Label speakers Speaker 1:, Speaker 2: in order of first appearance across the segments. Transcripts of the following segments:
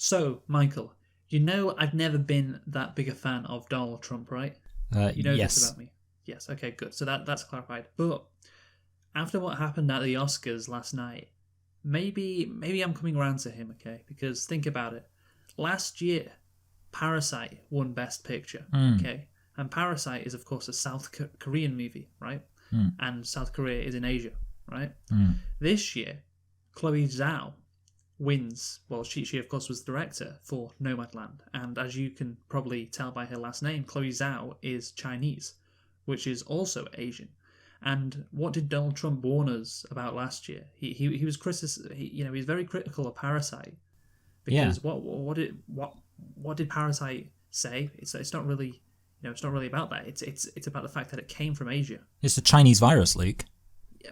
Speaker 1: So, Michael, you know I've never been that big a fan of Donald Trump, right? You know
Speaker 2: Yes.
Speaker 1: this about me. Yes, okay, good. So that's clarified. But after what happened at the Oscars last night, maybe I'm coming around to him, okay? Because think about it. Last year, Parasite won Best Picture,
Speaker 2: Mm,
Speaker 1: okay? And Parasite is, of course, a South Korean movie, right?
Speaker 2: mm,
Speaker 1: And South Korea is in Asia, right?
Speaker 2: mm.
Speaker 1: This year, Chloe Zhao wins. Well, she of course was the director for Nomadland, and as you can probably tell by her last name, Chloe Zhao is Chinese, which is also Asian. And what did Donald Trump warn us about last year? He was he's very critical of Parasite
Speaker 2: Yeah.
Speaker 1: because what did Parasite say? It's not really it's not really about that. It's about the fact that it came from Asia.
Speaker 2: It's a Chinese virus, Luke.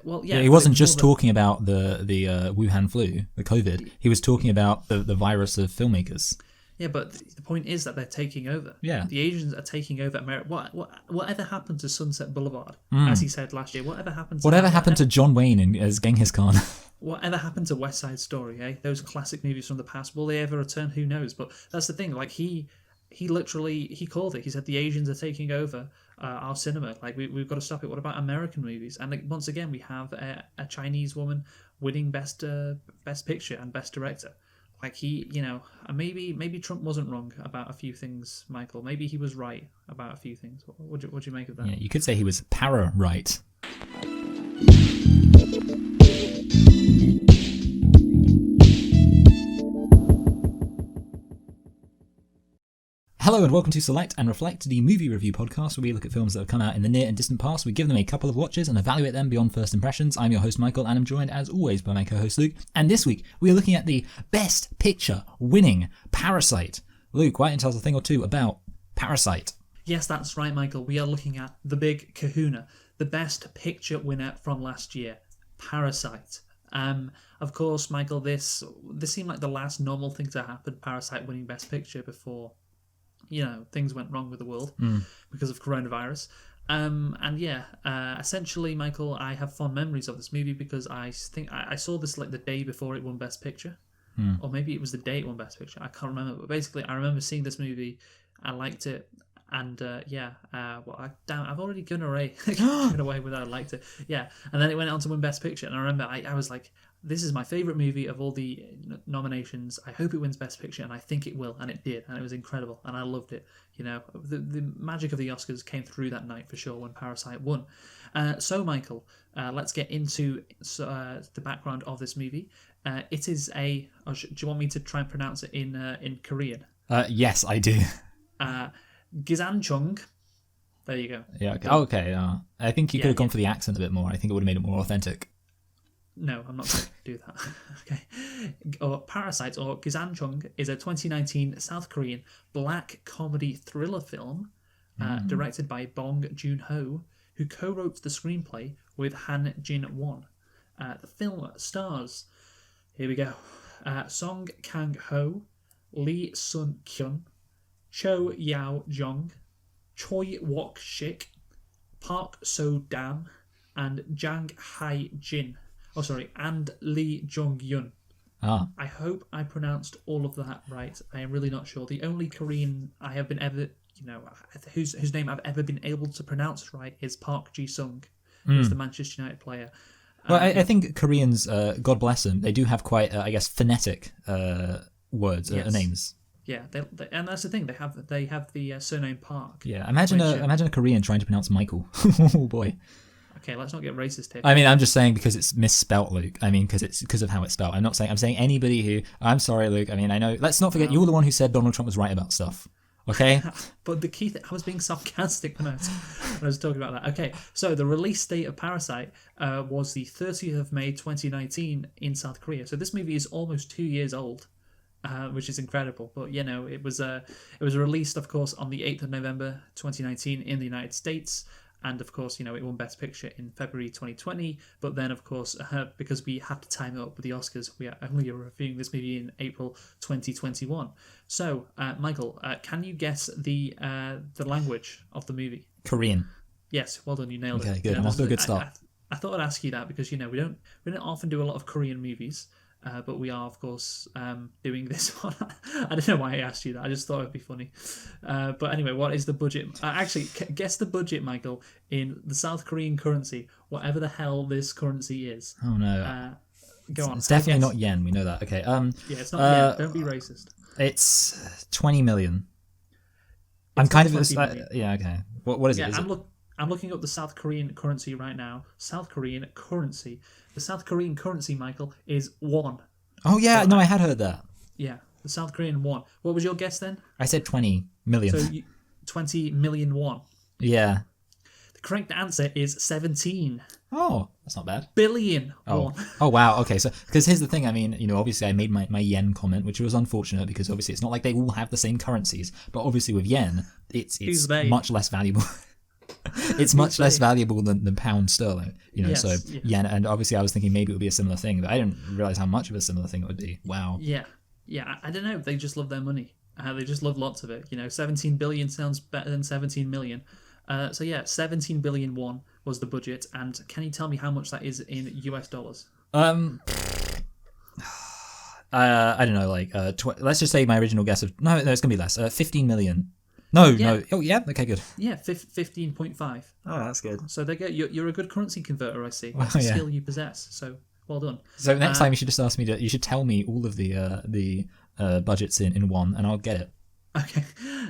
Speaker 1: Well,
Speaker 2: Yeah,
Speaker 1: yeah,
Speaker 2: he
Speaker 1: but it
Speaker 2: wasn't
Speaker 1: was more
Speaker 2: just talking about the Wuhan flu, the COVID. He was talking about the virus of filmmakers.
Speaker 1: Yeah, but the point is that they're taking over.
Speaker 2: Yeah.
Speaker 1: The Asians are taking over America. Whatever happened to Sunset Boulevard, as he said last year? Whatever happened to
Speaker 2: Whatever
Speaker 1: that?
Speaker 2: happened to John Wayne as Genghis Khan?
Speaker 1: Whatever happened to West Side Story? Those classic movies from the past. Will they ever return? Who knows? But that's the thing. Like he literally he called it. He said the Asians are taking over our cinema. Like we've got to stop it. What about American movies? And like, once again, we have a Chinese woman winning best picture and best director. Like maybe Trump wasn't wrong about a few things, Michael. Maybe he was right about a few things. What do you make of that?
Speaker 2: Yeah, you could say he was para-right. Hello and welcome to Select and Reflect, the movie review podcast where we look at films that have come out in the near and distant past. We give them a couple of watches and evaluate them beyond first impressions. I'm your host Michael and I'm joined as always by my co-host Luke. And this week we are looking at the Best Picture winning Parasite. Luke, why don't you tell us a thing or two about Parasite?
Speaker 1: Yes, that's right, Michael. We are looking at the big kahuna, the Best Picture winner from last year, Parasite. Of course, Michael, this seemed like the last normal thing to happen, Parasite winning Best Picture before things went wrong with the world because of coronavirus. Essentially, Michael, I have fond memories of this movie because I think I saw this like the day before it won Best Picture, or maybe it was the day it won Best Picture. I can't remember, but basically, I remember seeing this movie. I liked it, and I've already given away whether I liked it. Yeah, and then it went on to win Best Picture, and I remember I was like, this is my favourite movie of all the nominations. I hope it wins Best Picture, and I think it will, and it did, and it was incredible, and I loved it. The magic of the Oscars came through that night for sure when Parasite won. So, Michael, let's get into the background of this movie. It is a... do you want me to try and pronounce it in Korean?
Speaker 2: Yes, I do.
Speaker 1: Gisanchung. There you go.
Speaker 2: Yeah. Okay. I think you could have gone for the accent a bit more. I think it would have made it more authentic.
Speaker 1: No, I'm not going to do that. Okay. Parasite, or Gisanchung, is a 2019 South Korean black comedy thriller film directed by Bong Joon-ho, who co-wrote the screenplay with Han Jin-won. The film stars, here we go, Song Kang-ho, Lee Sun-kyun, Cho Yao-jong, Choi Wok-shik, Park So-dam, and Jang Hae-jin. And Lee Jong-yun. I hope I pronounced all of that right. I am really not sure. The only Korean I have been ever, whose name I've ever been able to pronounce right is Park Ji-sung, who's the Manchester United player.
Speaker 2: Well, I think Koreans, God bless them, they do have quite, phonetic words, names.
Speaker 1: Yeah, and that's the thing. They have the surname Park.
Speaker 2: Yeah, imagine a Korean trying to pronounce Michael. Oh boy.
Speaker 1: Okay, let's not get racist here.
Speaker 2: I mean, I'm just saying because it's misspelt, Luke. I mean, because of how it's spelled. I'm saying anybody who. I'm sorry, Luke. I mean, I know. Let's not forget, you're the one who said Donald Trump was right about stuff. Okay.
Speaker 1: But the key thing, I was being sarcastic when I was talking about that. Okay, so the release date of Parasite was the 30th of May 2019 in South Korea. So this movie is almost 2 years old. Which is incredible, but it was released, of course, on the 8th of November 2019 in the United States, and of course, it won Best Picture in February 2020. But then, of course, because we have to time it up with the Oscars, we are only reviewing this movie in April 2021. So, Michael, can you guess the language of the movie?
Speaker 2: Korean.
Speaker 1: Yes, well done, you nailed it.
Speaker 2: Okay, good. I'm off to a good start.
Speaker 1: I thought I'd ask you that because we don't often do a lot of Korean movies. but we are, of course, doing this one. I don't know why I asked you that. I just thought it'd be funny. But anyway, what is the budget? Actually, guess the budget, Michael, in the South Korean currency, whatever the hell this currency is.
Speaker 2: Oh no.
Speaker 1: Go on.
Speaker 2: It's definitely not yen. We know that. Okay.
Speaker 1: Yeah, it's not yen. Don't be racist.
Speaker 2: It's 20 million. I'm
Speaker 1: It's
Speaker 2: kind
Speaker 1: not
Speaker 2: of
Speaker 1: 20 million.
Speaker 2: yeah. Okay. What is it? Is
Speaker 1: I'm looking up the South Korean currency right now. South Korean currency. The South Korean currency, Michael, is won.
Speaker 2: Oh yeah, no, I had heard that.
Speaker 1: Yeah, the South Korean won. What was your guess then?
Speaker 2: I said 20 million.
Speaker 1: So 20 million won.
Speaker 2: Yeah.
Speaker 1: The correct answer is 17
Speaker 2: Oh, that's not bad.
Speaker 1: billion won.
Speaker 2: Oh wow. Okay. So because here's the thing. I mean, obviously I made my yen comment, which was unfortunate because obviously it's not like they all have the same currencies, but obviously with yen, it's much less valuable. It's much less valuable than pound sterling,
Speaker 1: Yes,
Speaker 2: so
Speaker 1: yes.
Speaker 2: yen. And obviously I was thinking maybe it would be a similar thing, but I didn't realize how much of a similar thing it would be. Wow.
Speaker 1: Yeah. I don't know. They just love their money. They just love lots of it. 17 billion sounds better than 17 million. So yeah, 17 billion won was the budget. And can you tell me how much that is in US dollars?
Speaker 2: I don't know. Like, let's just say my original guess of no, it's gonna be less. 15 million. No. Oh yeah. Okay, good.
Speaker 1: Yeah, 15.5.
Speaker 2: Oh, that's good.
Speaker 1: So they get you're a good currency converter, I see.
Speaker 2: Well,
Speaker 1: That's a
Speaker 2: yeah.
Speaker 1: skill you possess. So well done.
Speaker 2: So next time you should just ask me you should tell me all of the budgets in one, and I'll get it.
Speaker 1: Okay.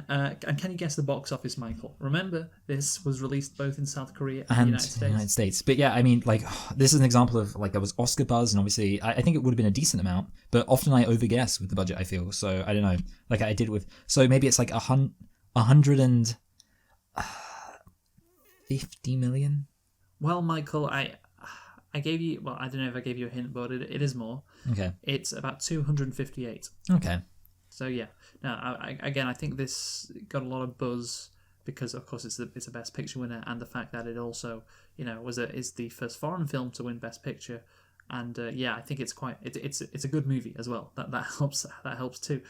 Speaker 1: And can you guess the box office, Michael? Remember, this was released both in South Korea and the United States.
Speaker 2: But yeah, I mean, like, this is an example of, like, there was Oscar buzz, and obviously, I think it would have been a decent amount, but often I overguess with the budget, I feel. So, I don't know. Like I did with... So, maybe it's like 150 million?
Speaker 1: Well, Michael, I gave you... Well, I don't know if I gave you a hint, but it is more.
Speaker 2: Okay.
Speaker 1: It's about 258.
Speaker 2: Okay.
Speaker 1: So, yeah. Now, I think this got a lot of buzz because, of course, it's a Best Picture winner, and the fact that it also, is the first foreign film to win Best Picture, and I think it's a good movie as well. That helps too.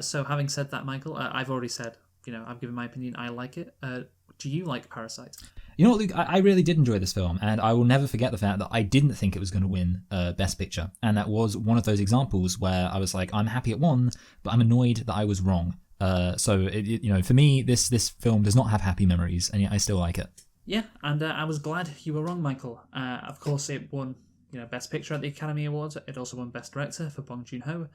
Speaker 1: So, having said that, Michael, I've already said, I've given my opinion. I like it. Do you like Parasite?
Speaker 2: You know what, Luke? I really did enjoy this film, and I will never forget the fact that I didn't think it was going to win Best Picture, and that was one of those examples where I was like, I'm happy it won, but I'm annoyed that I was wrong. So for me, this film does not have happy memories, and yet I still like it.
Speaker 1: Yeah, and I was glad you were wrong, Michael. Of course, it won Best Picture at the Academy Awards. It also won Best Director for Bong Joon-ho,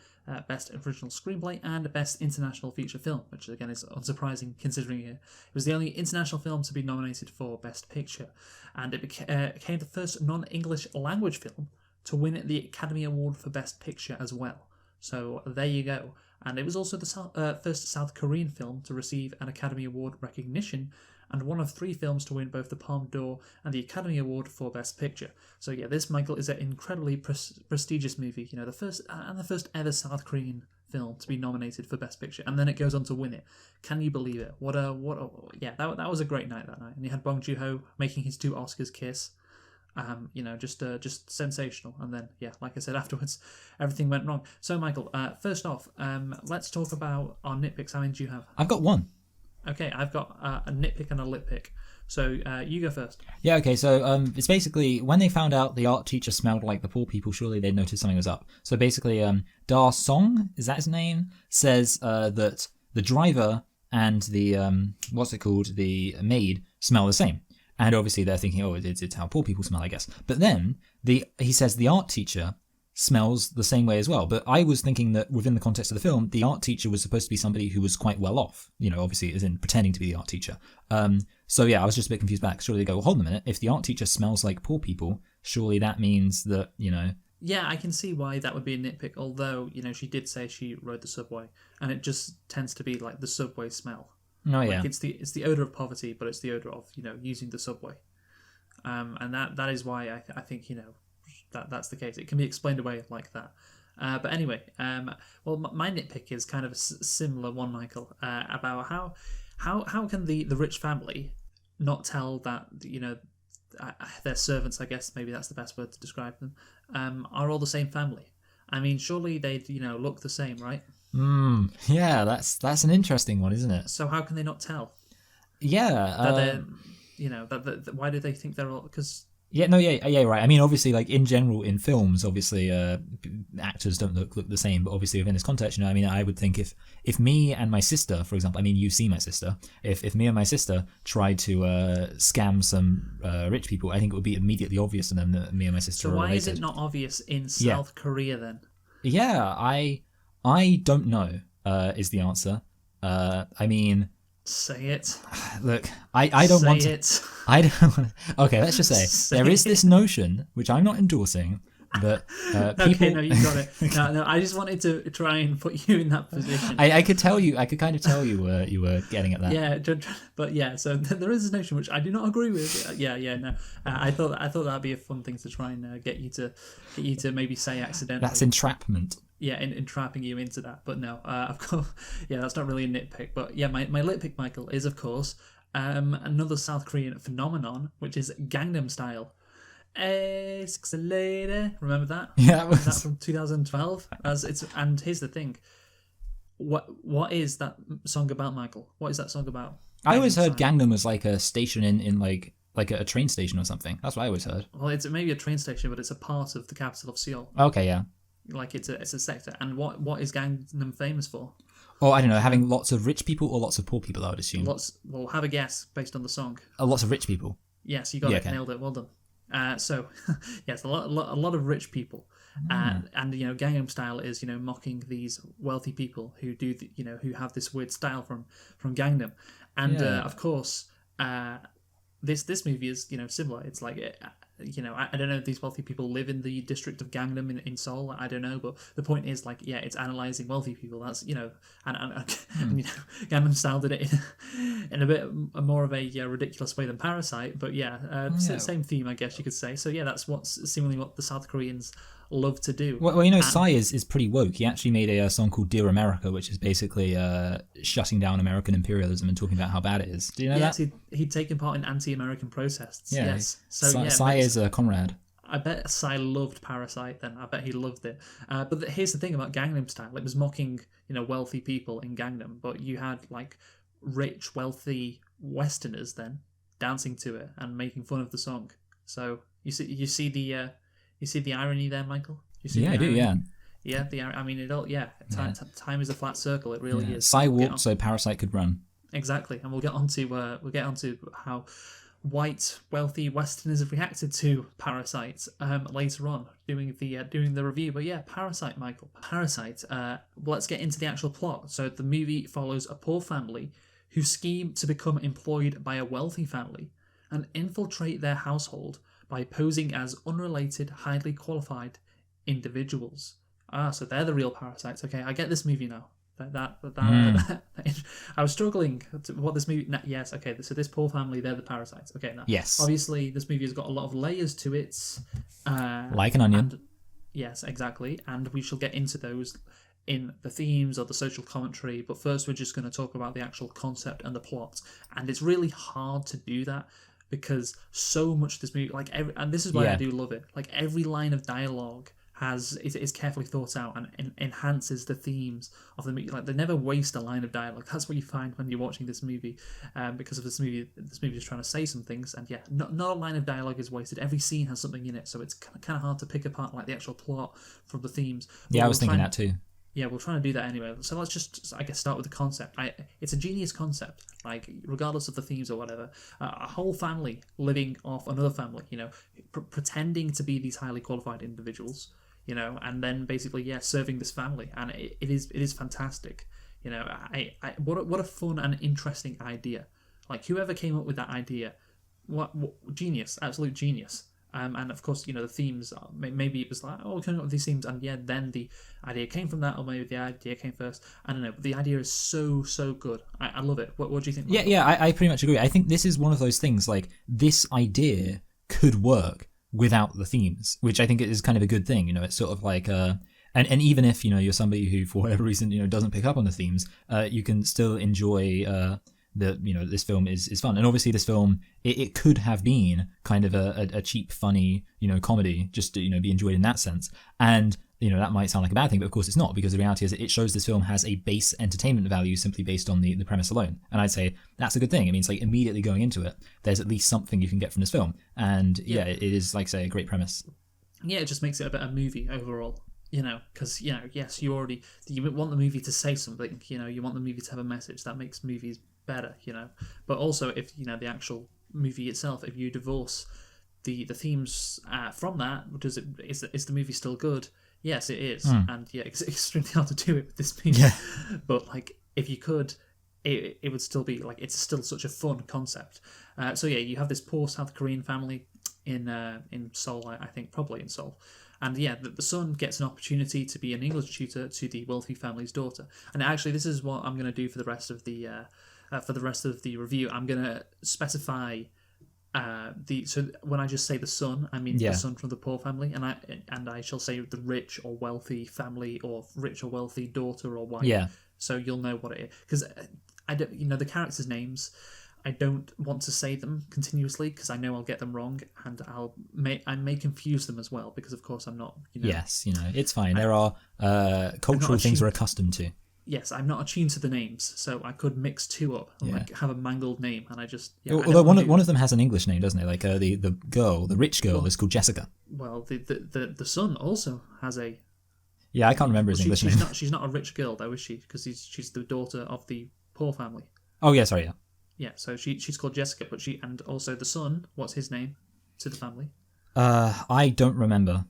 Speaker 1: Best Original Screenplay, and Best International Feature Film, which again is unsurprising considering it was the only international film to be nominated for Best Picture, and it became the first non-English language film to win the Academy Award for Best Picture as well. So there you go. And it was also the first South Korean film to receive an Academy Award recognition, and one of 3 films to win both the Palme d'Or and the Academy Award for Best Picture. So yeah, this, Michael, is an incredibly prestigious movie. The first ever South Korean film to be nominated for Best Picture, and then it goes on to win it. Can you believe it? That was a great night that night. And you had Bong Joon-ho making his 2 Oscars kiss. Just sensational. And then, like I said, afterwards, everything went wrong. So, Michael, first off, let's talk about our nitpicks. How many do you have?
Speaker 2: I've got one.
Speaker 1: Okay, I've got a nitpick and a lit pick. So you go first.
Speaker 2: Yeah, okay, so it's basically, when they found out the art teacher smelled like the poor people, surely they'd noticed something was up. So basically, Da Song, is that his name, says that the driver and the, the maid smell the same. And obviously they're thinking, oh, it's how poor people smell, I guess. But then he says the art teacher smells the same way as well. But I was thinking that within the context of the film, the art teacher was supposed to be somebody who was quite well off, obviously as in pretending to be the art teacher. So yeah, I was just a bit confused back. Surely they go, well, hold on a minute, if the art teacher smells like poor people, surely that means that,
Speaker 1: Yeah, I can see why that would be a nitpick, although, she did say she rode the subway, and it just tends to be like the subway smell.
Speaker 2: Oh yeah.
Speaker 1: Like it's the odor of poverty, but it's the odor of, using the subway. And that is why I think, that's the case. It can be explained away like that. But anyway, my nitpick is kind of a similar one, Michael, about how can the rich family not tell that, their servants, I guess maybe that's the best word to describe them, are all the same family. I mean, surely they'd, look the same, right?
Speaker 2: Yeah, that's an interesting one, isn't it?
Speaker 1: So how can they not tell?
Speaker 2: Yeah.
Speaker 1: That they're, that why do they think they're all... Because...
Speaker 2: Right. I mean, obviously, like in general, in films, obviously, actors don't look the same. But obviously, within this context, I mean, I would think if me and my sister, for example, I mean, you see my sister. If me and my sister tried to scam some rich people, I think it would be immediately obvious to them that me and my sister are
Speaker 1: So why
Speaker 2: related.
Speaker 1: is it not obvious in South Korea then?
Speaker 2: Yeah, I don't know. Is the answer? I mean.
Speaker 1: Say it.
Speaker 2: Look, I don't want to.
Speaker 1: It.
Speaker 2: I don't want to. Okay, let's just say there is this notion, which I'm not endorsing, that people.
Speaker 1: Okay, no, you got it. No, I just wanted to try and put you in that position.
Speaker 2: I could tell you. I could kind of tell you were getting at that.
Speaker 1: Yeah, but yeah. So there is this notion which I do not agree with. No. I thought that'd be a fun thing to try and get you to maybe say accidentally.
Speaker 2: That's entrapment.
Speaker 1: Yeah, entrapping you into that. But no, of course, yeah, that's not really a nitpick. But yeah, my nitpick, Michael, is of course another South Korean phenomenon, which is Gangnam Style. Six later, remember that?
Speaker 2: Yeah,
Speaker 1: was that from 2012? And here's the thing, what is that song about, Michael? What is that song about?
Speaker 2: I always heard Gangnam was like a station in like a train station or something. That's what I always heard.
Speaker 1: Well, it's maybe a train station, but it's a part of the capital of Seoul.
Speaker 2: Okay, yeah.
Speaker 1: Like it's a sector. And what is Gangnam famous for?
Speaker 2: Oh, I don't know, having lots of rich people or lots of poor people, I would assume.
Speaker 1: Well, have a guess based on the song.
Speaker 2: Lots of rich people.
Speaker 1: Yes, you got it. Okay. Nailed it. Well done. So, yes, a lot of rich people. And Gangnam Style is mocking these wealthy people who do who have this weird style from Gangnam. And of course, this movie is similar. It's like I don't know if these wealthy people live in the district of Gangnam in Seoul. I don't know, but the point is it's analyzing wealthy people. That's and Gangnam Style did it in a bit more of a ridiculous way than Parasite. But same theme, I guess you could say. So that's seemingly what the South Koreans love to do.
Speaker 2: Well, Psy is pretty woke. He actually made a song called Dear America, which is basically shutting down American imperialism and talking about how bad it is. Do you know that?
Speaker 1: He'd taken part in anti-American protests.
Speaker 2: Yeah.
Speaker 1: Yes. So
Speaker 2: Psy is a comrade.
Speaker 1: I bet Psy loved Parasite then. I bet he loved it. But here's the thing about Gangnam Style. It was mocking, wealthy people in Gangnam, but you had like rich, wealthy Westerners then dancing to it and making fun of the song. So you see the irony there, Michael?
Speaker 2: I do, yeah.
Speaker 1: Yeah, time is a flat circle. It really is.
Speaker 2: Psy walked so Parasite could run.
Speaker 1: Exactly, and we'll get onto how white wealthy Westerners have reacted to Parasite later on doing the review. But yeah, Parasite, Michael. Parasite. Let's get into the actual plot. So the movie follows a poor family who scheme to become employed by a wealthy family and infiltrate their household by posing as unrelated, highly qualified individuals. So they're the real parasites. Okay, I get this movie now. I was struggling to what this movie. Yes, okay. So this poor family, they're the parasites. Okay, now.
Speaker 2: Yes.
Speaker 1: Obviously, this movie has got a lot of layers to it.
Speaker 2: Like an onion.
Speaker 1: Yes, exactly. And we shall get into those in the themes or the social commentary. But first, we're just going to talk about the actual concept and the plot. And it's really hard to do that, because so much of this movie, and this is why I do love it. Like every line of dialogue is carefully thought out and enhances the themes of the movie. Like they never waste a line of dialogue. That's what you find when you're watching this movie, because of this movie. This movie is trying to say some things, and not a line of dialogue is wasted. Every scene has something in it, so it's kind of hard to pick apart like the actual plot from the themes. But
Speaker 2: I was thinking that too.
Speaker 1: Yeah, we're trying to do that anyway. So let's just, I guess, start with the concept. It's a genius concept. Like, regardless of the themes or whatever, a whole family living off another family, pretending to be these highly qualified individuals, and then basically, serving this family, and it is fantastic. What a fun and interesting idea. Like, whoever came up with that idea, what genius, absolute genius. And of course, the themes, maybe it was like, oh, we're coming up with these themes, and then the idea came from that, or maybe the idea came first. I don't know, but the idea is so good. I love it. What do you think?
Speaker 2: I pretty much agree. I think this is one of those things, like, this idea could work without the themes, which I think is kind of a good thing. It's sort of like, and even if, you're somebody who, for whatever reason, doesn't pick up on the themes, you can still enjoy this film is fun. And obviously this film, it could have been kind of a cheap, funny, comedy, just to, be enjoyed in that sense. And that might sound like a bad thing, but of course it's not, because the reality is it shows this film has a base entertainment value simply based on the premise alone. And I'd say that's a good thing. It means like immediately going into it, there's at least something you can get from this film. And it is, like say, a great premise.
Speaker 1: Yeah, it just makes it a better movie overall. Because yes, you want the movie to say something. You want the movie to have a message that makes movies better. But also if the actual movie itself, if you divorce the themes from that, is the movie still good? Yes, it is, and it's extremely hard to do it with this movie.
Speaker 2: Yeah.
Speaker 1: But like, if you could, it would still be like, it's still such a fun concept. So you have this poor South Korean family in Seoul, I think, probably in Seoul, and the son gets an opportunity to be an English tutor to the wealthy family's daughter. And actually, this is what I'm going to do for the rest of the review. I'm going to specify. So when I just say the son, I mean the son from the poor family, and I shall say the rich or wealthy family, or rich or wealthy daughter or wife.
Speaker 2: Yeah.
Speaker 1: So you'll know what it is, because I don't, the characters' names, I don't want to say them continuously because I know I'll get them wrong, and I may confuse them as well, because of course I'm not.
Speaker 2: Yes, it's fine. There are cultural things we're accustomed to.
Speaker 1: Yes, I'm not attuned to the names, so I could mix two up and have a mangled name, and I just.
Speaker 2: Although one of them has an English name, doesn't it? Like the rich girl is called Jessica.
Speaker 1: Well, the son also has a.
Speaker 2: Yeah, I can't remember his English name.
Speaker 1: She's not a rich girl though, is she? Because she's the daughter of the poor family.
Speaker 2: Oh yeah, sorry, yeah.
Speaker 1: Yeah, so she's called Jessica, but and also the son. What's his name to the family?
Speaker 2: I don't remember.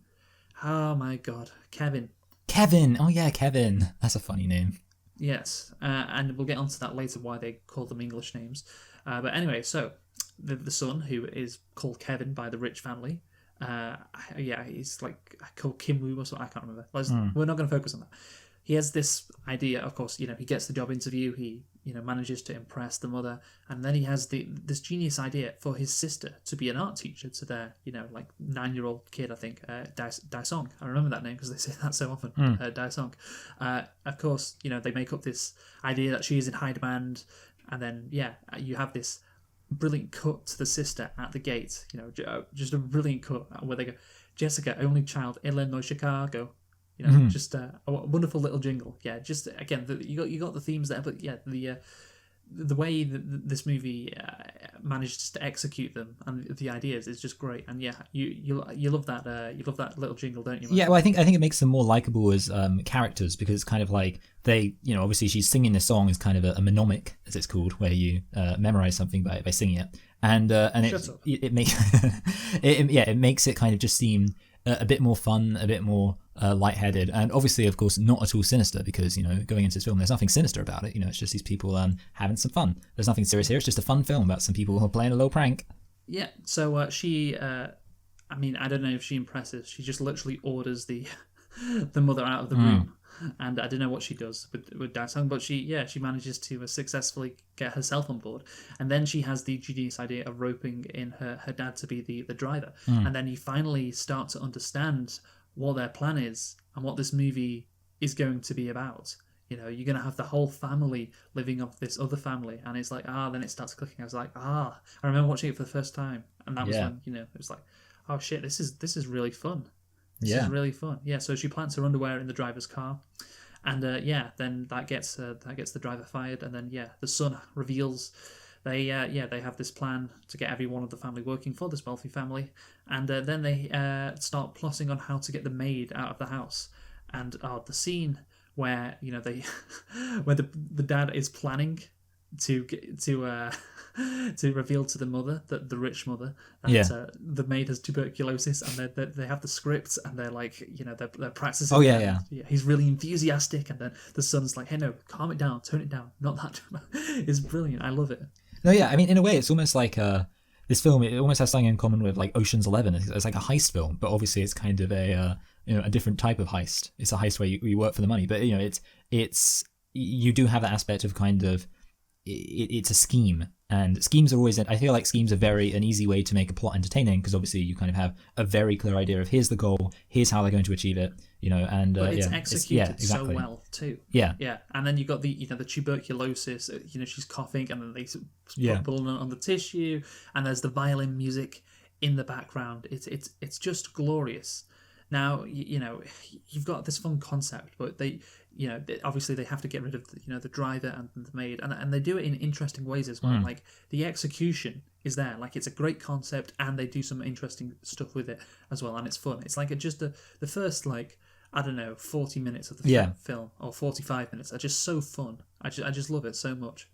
Speaker 1: Oh my god, Kevin.
Speaker 2: Kevin. Oh yeah, Kevin. That's a funny name.
Speaker 1: Yes, and we'll get onto that later, why they call them English names. But anyway, so the son, who is called Kevin by the rich family, he's like called Kim Woo or something. I can't remember. We're not going to focus on that. He has this idea, of course. He gets the job interview. He manages to impress the mother, and then he has this genius idea for his sister to be an art teacher to their 9-year-old kid. I think Dae-sung. I remember that name because they say that so often. Dae-sung. Of course, they make up this idea that she is in high demand, and then you have this brilliant cut to the sister at the gate. Just a brilliant cut where they go, Jessica, only child, Ellen no Chicago. Just a wonderful little jingle. Yeah, just again, you got the themes there, but the way that this movie manages to execute them and the ideas is just great. And you love that little jingle, don't you, Mark?
Speaker 2: Yeah, well, I think it makes them more likable as characters, because it's kind of like they, obviously she's singing this song as kind of a mnemonic, as it's called, where you memorize something by singing it, and it makes it makes it kind of just seem a bit more fun, a bit more lightheaded, and obviously, of course, not at all sinister, because going into this film, there's nothing sinister about it. It's just these people having some fun. There's nothing serious here. It's just a fun film about some people who are playing a little prank.
Speaker 1: Yeah. So she, I don't know if she impresses. She just literally orders the mother out of the room, and I don't know what she does with Dae-sung, but she manages to successfully get herself on board, and then she has the genius idea of roping in her dad to be the driver, and then you finally start to understand what their plan is and what this movie is going to be about. You're going to have the whole family living off this other family, and it's like, then it starts clicking. I was like, I remember watching it for the first time, and that was when, it was like, oh shit, this is really fun. This is really fun. Yeah, so she plants her underwear in the driver's car, and then that gets the driver fired, and then the son reveals they have this plan to get every one of the family working for this wealthy family, and then they start plotting on how to get the maid out of the house, and the scene where where the dad is planning to reveal to the mother, that the rich mother, that the maid has tuberculosis, and they have the scripts, and they're like, they're practicing.
Speaker 2: Oh yeah.
Speaker 1: He's really enthusiastic, and then the son's like, hey, no, calm it down, tone it down, not that. It's brilliant. I love it.
Speaker 2: No, yeah. I mean, in a way, it's almost like this film. It almost has something in common with like Ocean's 11. It's like a heist film, but obviously it's kind of a different type of heist. It's a heist where you work for the money, but it's you do have that aspect of kind of. It's a scheme, and schemes are always, I feel like schemes are an easy way to make a plot entertaining, because obviously you kind of have a very clear idea of here's the goal, here's how they're going to achieve it, and
Speaker 1: but it's executed
Speaker 2: exactly.
Speaker 1: so well too.
Speaker 2: Yeah,
Speaker 1: and then you got the the tuberculosis, she's coughing, and then they put blood on the tissue, and there's the violin music in the background. It's just glorious. Now, you've got this fun concept, but obviously they have to get rid of the driver and the maid, and they do it in interesting ways as well. Like the execution is there, like it's a great concept, and they do some interesting stuff with it as well, and it's fun. It's like the first, like, I don't know, 40 minutes of the film, or 45 minutes are just so fun. I just love it so much.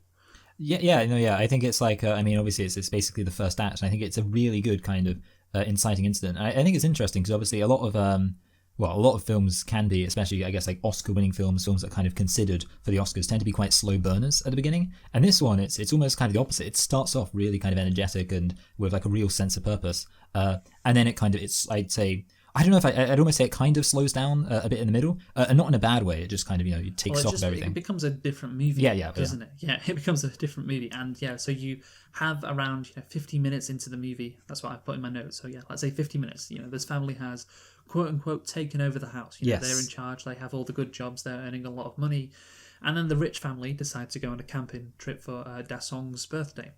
Speaker 2: Yeah. I think it's like, I mean, obviously it's basically the first act, and I think it's a really good kind of inciting incident. I think it's interesting because obviously a lot of films can be, especially I guess like Oscar-winning films that are kind of considered for the Oscars, tend to be quite slow burners at the beginning. And this one, it's almost kind of the opposite. It starts off really kind of energetic and with like a real sense of purpose, and then I'd say. I don't know if I'd almost say it kind of slows down a bit in the middle, and not in a bad way. It just kind of, it takes stock of everything.
Speaker 1: It becomes a different movie, doesn't it? Yeah, it becomes a different movie. And so you have around 50 minutes into the movie. That's what I put in my notes. So let's say 50 minutes. This family has, quote unquote, taken over the house. They're in charge. They have all the good jobs. They're earning a lot of money. And then the rich family decides to go on a camping trip for Dasong's birthday.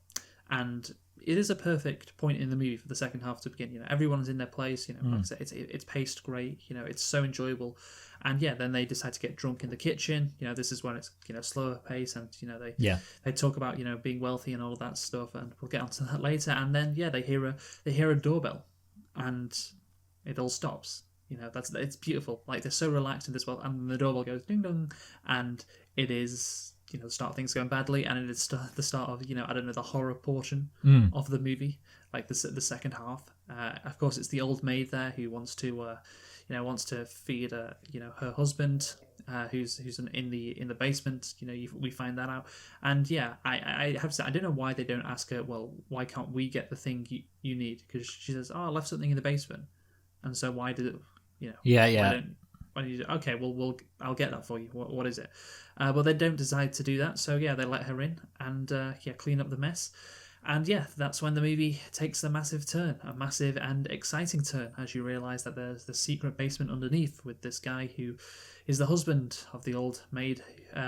Speaker 1: And it is a perfect point in the movie for the second half to begin. Everyone's in their place. Like I said, it's paced great. It's so enjoyable, and then they decide to get drunk in the kitchen. This is when it's slower pace, and they talk about being wealthy and all of that stuff, and we'll get onto that later. And then they hear a doorbell, and it all stops. It's beautiful. Like, they're so relaxed in this world, and the doorbell goes ding dong, and it is. The start of things going badly, and it's the start of I don't know, the horror portion of the movie, like the second half. Of course, it's the old maid there who wants to feed her husband, who's in the basement. We find that out, and I have to say, I don't know why they don't ask her, well, why can't we get the thing you need? Because she says, oh, I left something in the basement, and so why did it? Okay, well, I'll get that for you. What is it? Well, they don't decide to do that, so they let her in and clean up the mess, and that's when the movie takes a massive and exciting turn, as you realise that there's the secret basement underneath with this guy who is the husband of the old maid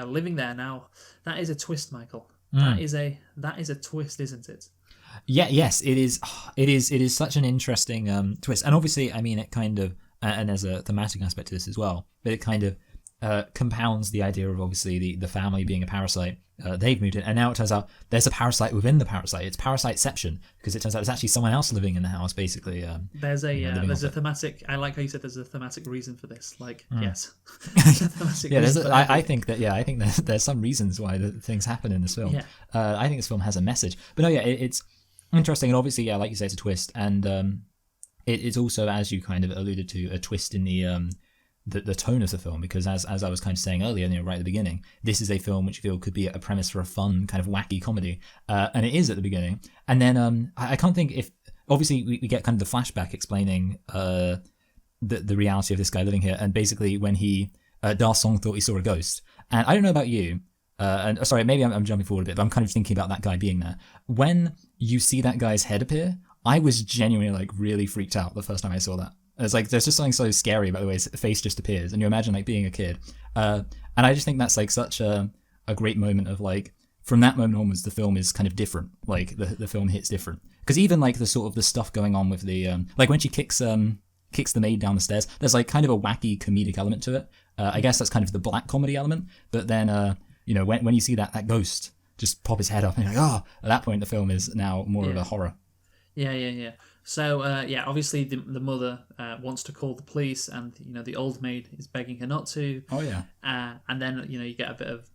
Speaker 1: living there. Now, that is a twist, Michael. That is a twist, isn't it?
Speaker 2: Yeah. Yes, it is. It is such an interesting twist, and obviously, I mean, it kind of. And there's a thematic aspect to this as well, but it kind of compounds the idea of obviously the family being a parasite. They've moved in, and now it turns out there's a parasite within the parasite. It's parasiteception, because it turns out there's actually someone else living in the house, basically.
Speaker 1: There's a thematic. I like how you said there's a thematic reason for this. Like, yes,
Speaker 2: I think there's some reasons why the things happen in this film.
Speaker 1: Yeah.
Speaker 2: I think this film has a message, but no, it's interesting, and obviously, like you say, it's a twist, and it's also, as you kind of alluded to, a twist in the tone of the film, because as I was kind of saying earlier, right at the beginning, this is a film which I feel could be a premise for a fun kind of wacky comedy, and it is at the beginning. And then I can't think if obviously we get kind of the flashback explaining the reality of this guy living here, and basically when Da Song thought he saw a ghost. And I don't know about you, and sorry, maybe I'm jumping forward a bit, but I'm kind of thinking about that guy being there. When you see that guy's head appear, I was genuinely like really freaked out the first time I saw that. It's like there's just something so scary about the way his face just appears, and you imagine like being a kid. And I just think that's like such a great moment of like, from that moment onwards, the film is kind of different. Like the film hits different, because even like the sort of the stuff going on with the like when she kicks the maid down the stairs, there's like kind of a wacky comedic element to it. I guess that's kind of the black comedy element. But then when you see that ghost just pop his head up, and you're like, oh, at that point the film is now more of a horror.
Speaker 1: Yeah. So, obviously the mother wants to call the police, and, the old maid is begging her not to.
Speaker 2: Oh, yeah.
Speaker 1: And then, you get a bit of...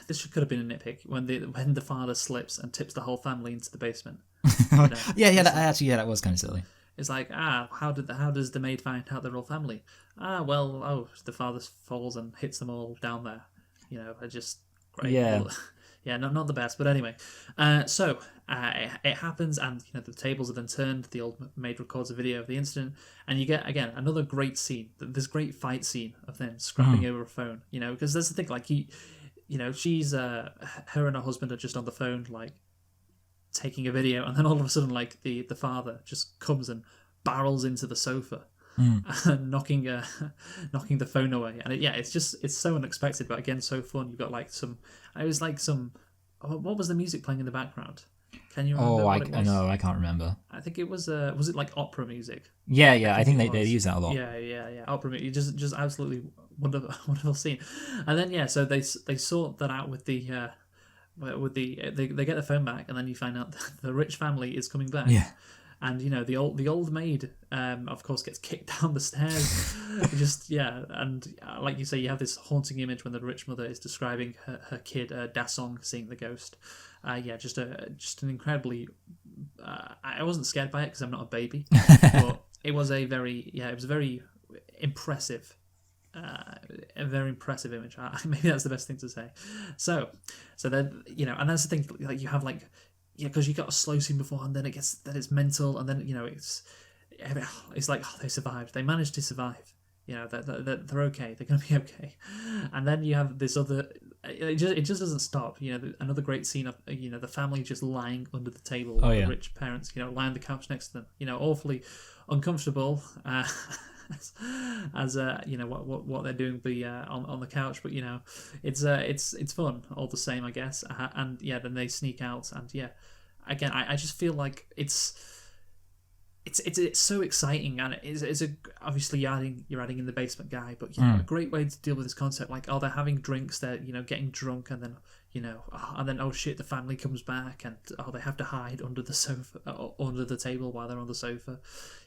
Speaker 1: this could have been a nitpick, when the father slips and tips the whole family into the basement.
Speaker 2: That was kind of silly.
Speaker 1: It's like, how does the maid find out they're all family? The father falls and hits them all down there. Just great.
Speaker 2: Yeah.
Speaker 1: Yeah, not the best, but anyway. So it happens, and the tables are then turned. The old maid records a video of the incident, and you get again another great scene. This great fight scene of them scrapping over a phone. Because that's the thing. Like she's her and her husband are just on the phone, like taking a video, and then all of a sudden, like the father just comes and barrels into the sofa. Knocking the phone away, and it's so unexpected, but again so fun. You've got like what was the music playing in the background? Can you remember what it was?
Speaker 2: No, I can't remember.
Speaker 1: I think it was it like opera music?
Speaker 2: Yeah. I think they use that a lot.
Speaker 1: Yeah. Opera music, just absolutely wonderful, wonderful scene. And then so they sort that out with the they get the phone back, and then you find out that the rich family is coming back.
Speaker 2: Yeah.
Speaker 1: And the old maid, of course, gets kicked down the stairs. And like you say, you have this haunting image when the rich mother is describing her kid Dasong seeing the ghost. Just an incredibly. I wasn't scared by it because I'm not a baby, but it was a very impressive. A very impressive image. Maybe that's the best thing to say. So then and that's the thing. Like you have like. Yeah, because you got a slow scene before, and then it's mental, and then it's like they survived. They managed to survive. They're okay. They're gonna be okay. And then you have this other. It just doesn't stop. Another great scene of the family just lying under the table.
Speaker 2: Oh,
Speaker 1: the
Speaker 2: yeah.
Speaker 1: rich parents lying on the couch next to them. Awfully uncomfortable. As what they're doing on the couch, but it's fun all the same, I guess. And then they sneak out, and again I just feel like it's so exciting, and it's obviously you're adding in the basement guy, but a great way to deal with this concept. Like, they're having drinks, they're getting drunk, and then oh shit, the family comes back, and they have to hide under the sofa, under the table while they're on the sofa.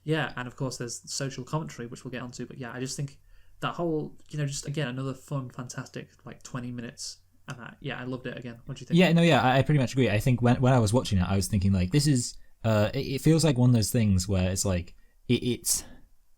Speaker 1: And of course there's social commentary, which we'll get onto. But I just think that whole just again another fun, fantastic 20 minutes. And I loved it again. What do you think?
Speaker 2: I pretty much agree. I think when I was watching it, I was thinking like, this is it feels like one of those things where it's like it's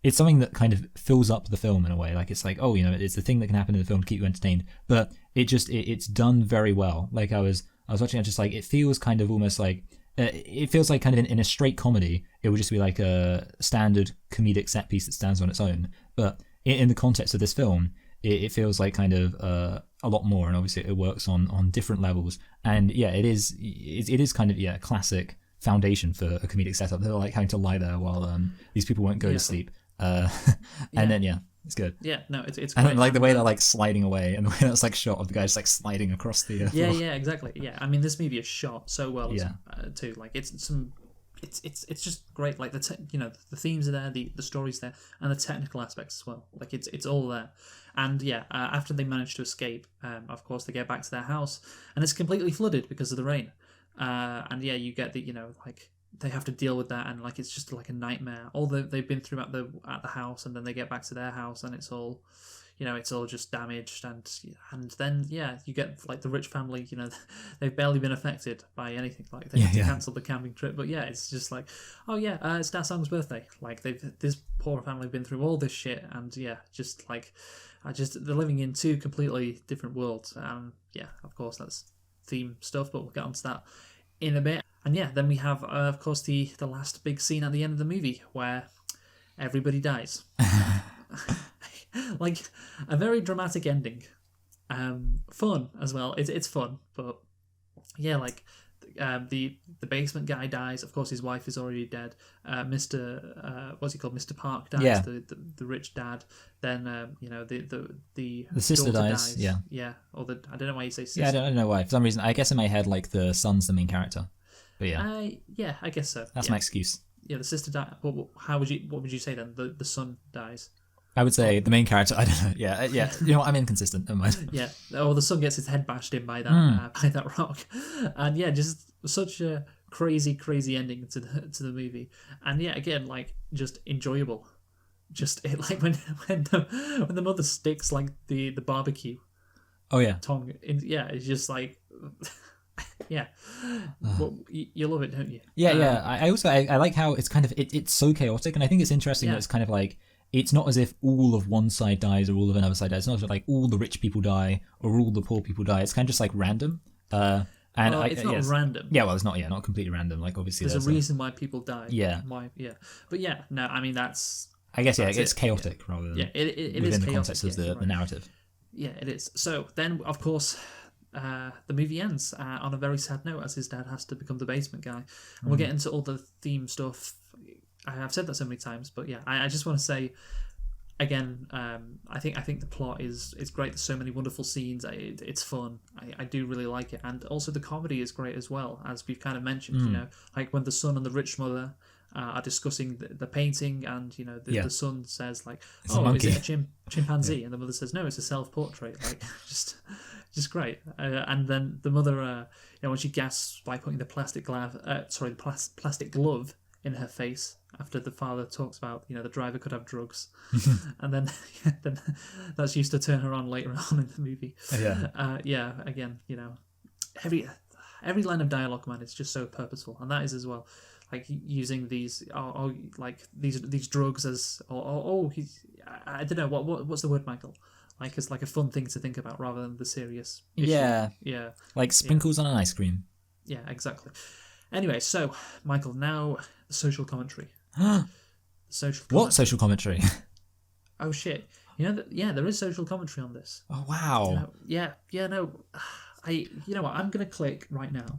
Speaker 2: something that kind of fills up the film in a way. Like, it's like, it's the thing that can happen in the film to keep you entertained, but it's done very well. Like, I was watching it, just like, it feels kind of almost like it feels like kind of in a straight comedy it would just be like a standard comedic set piece that stands on its own, but in the context of this film it feels like kind of a lot more, and obviously it works on different levels. And it is kind of classic foundation for a comedic setup. They're like having to lie there while these people won't go to sleep, and then it's good.
Speaker 1: It's
Speaker 2: and
Speaker 1: great.
Speaker 2: then like the way they're like sliding away, and the way that's like shot of the guy just like sliding across the floor.
Speaker 1: Exactly. I mean, this movie is shot so well too. Like, it's just great. Like, the themes are there, the story's there, and the technical aspects as well. Like, it's all there. And after they manage to escape, of course they get back to their house, and it's completely flooded because of the rain. And you get the like they have to deal with that, and like it's just like a nightmare. All they've been through at the house, and then they get back to their house, and it's all it's all just damaged. And then you get like the rich family. They've barely been affected by anything. Like, they had to cancel the camping trip, but it's just like, it's Dasong's birthday. Like, this poor family have been through all this shit, and just like they're living in two completely different worlds. Of course that's theme stuff, but we'll get onto that in a bit. And then we have of course the last big scene at the end of the movie where everybody dies. Like, a very dramatic ending. Fun as well. It's fun, but the basement guy dies. Of course, his wife is already dead. Mr. What's he called? Mr. Park dies.
Speaker 2: Yeah.
Speaker 1: The rich dad. Then the
Speaker 2: sister dies. Yeah.
Speaker 1: Or I don't know why you say sister.
Speaker 2: Yeah, I don't know why. For some reason, I guess in my head, like, the son's the main character. But
Speaker 1: I guess so.
Speaker 2: That's my excuse.
Speaker 1: Yeah, the sister dies. What would you say then? The son dies.
Speaker 2: I would say the main character. I don't know. Yeah. You know what? I'm inconsistent. Never mind.
Speaker 1: Or the son gets his head bashed in by that rock, and just such a crazy ending to the movie. And again, like, just enjoyable. Just like when the mother sticks like the barbecue.
Speaker 2: Oh yeah.
Speaker 1: Tongue in. It's just like. Well, you love it, don't you?
Speaker 2: I also like how it's kind of it's so chaotic, and I think it's interesting that it's kind of like, it's not as if all of one side dies or all of another side dies. It's not like all the rich people die or all the poor people die. It's kind of just like random. And
Speaker 1: it's not random.
Speaker 2: Yeah, well, it's not completely random. Like, obviously
Speaker 1: there's a reason why people die.
Speaker 2: Yeah.
Speaker 1: But no, I mean, that's.
Speaker 2: I guess it's chaotic rather than
Speaker 1: it
Speaker 2: within
Speaker 1: is
Speaker 2: the
Speaker 1: chaotic,
Speaker 2: context of the narrative.
Speaker 1: Yeah, it is. So then, of course, the movie ends on a very sad note, as his dad has to become the basement guy. And we'll get into all the theme stuff. I've said that so many times, but I just want to say, again, I think the plot is great. There's so many wonderful scenes. It's fun. I do really like it, and also the comedy is great as well, as we've kind of mentioned. You know, like when the son and the rich mother are discussing the painting, and you know the son says like,
Speaker 2: it's
Speaker 1: "Oh, is it a chimpanzee?" And the mother says, "No, it's a self-portrait." Like just great. And then the mother, you know, when she gasps by putting the plastic glove in her face after the father talks about, you know, the driver could have drugs, and then that's used to turn her on later on in the movie. Again, you know, every line of dialogue, man, it's just so purposeful, and that is as well, like using these these drugs as I don't know what's the word, Michael, like it's like a fun thing to think about rather than the serious issue.
Speaker 2: Like sprinkles on an ice cream.
Speaker 1: Yeah, exactly. Anyway, so Michael, now the social commentary.
Speaker 2: What social commentary?
Speaker 1: Oh shit! You know that? Yeah, there is social commentary on this.
Speaker 2: Oh wow!
Speaker 1: No. You know what? I'm gonna click right now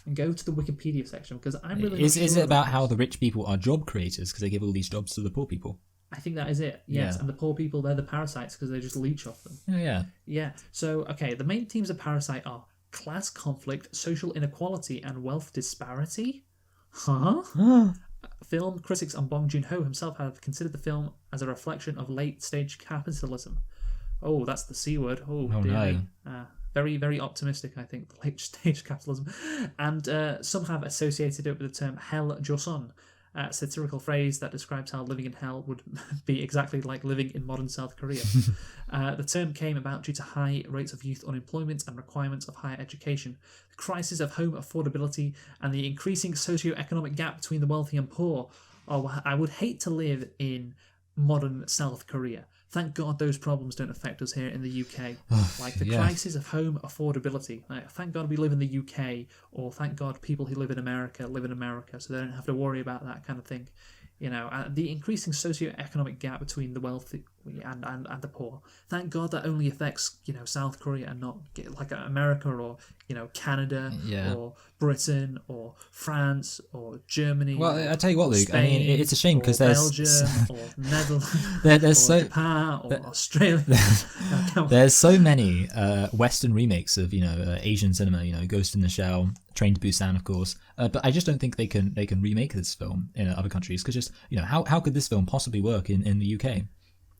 Speaker 1: and go to the Wikipedia section because I'm really. Is
Speaker 2: it about how the rich people are job creators because they give all these jobs to the poor people?
Speaker 1: I think that is it. Yes, and the poor people, they're the parasites because they just leech off them.
Speaker 2: Oh yeah.
Speaker 1: Yeah. So okay, the main themes of Parasite are class conflict, social inequality, and wealth disparity. Film critics and Bong Joon-ho himself have considered the film as a reflection of late-stage capitalism. Oh, that's the C word. Oh dear me. Very, very optimistic, I think, late-stage capitalism. And some have associated it with the term Hell Joseon, a satirical phrase that describes how living in hell would be exactly like living in modern South Korea. The term came about due to high rates of youth unemployment and requirements of higher education, the crisis of home affordability, and the increasing socio-economic gap between the wealthy and poor. Oh, I would hate to live in modern South Korea. Thank God those problems don't affect us here in the UK. Like the crisis of home affordability. Like, thank God we live in the UK, or thank God people who live in America so they don't have to worry about that kind of thing. You know, the increasing socio-economic gap between the wealthy and the poor. Thank God that only affects, you know, South Korea and not like America or, you know, Canada or Britain or France or Germany.
Speaker 2: Well, I tell you what, Luke.
Speaker 1: Spain,
Speaker 2: I mean, it's a shame because there's
Speaker 1: Belgium or Netherlands
Speaker 2: there's
Speaker 1: or Japan or Australia.
Speaker 2: There's so many Western remakes of, you know, Asian cinema. You know, Ghost in the Shell, Train to Busan, of course. But I just don't think they can remake this film in other countries because just, you know, how could this film possibly work in the UK?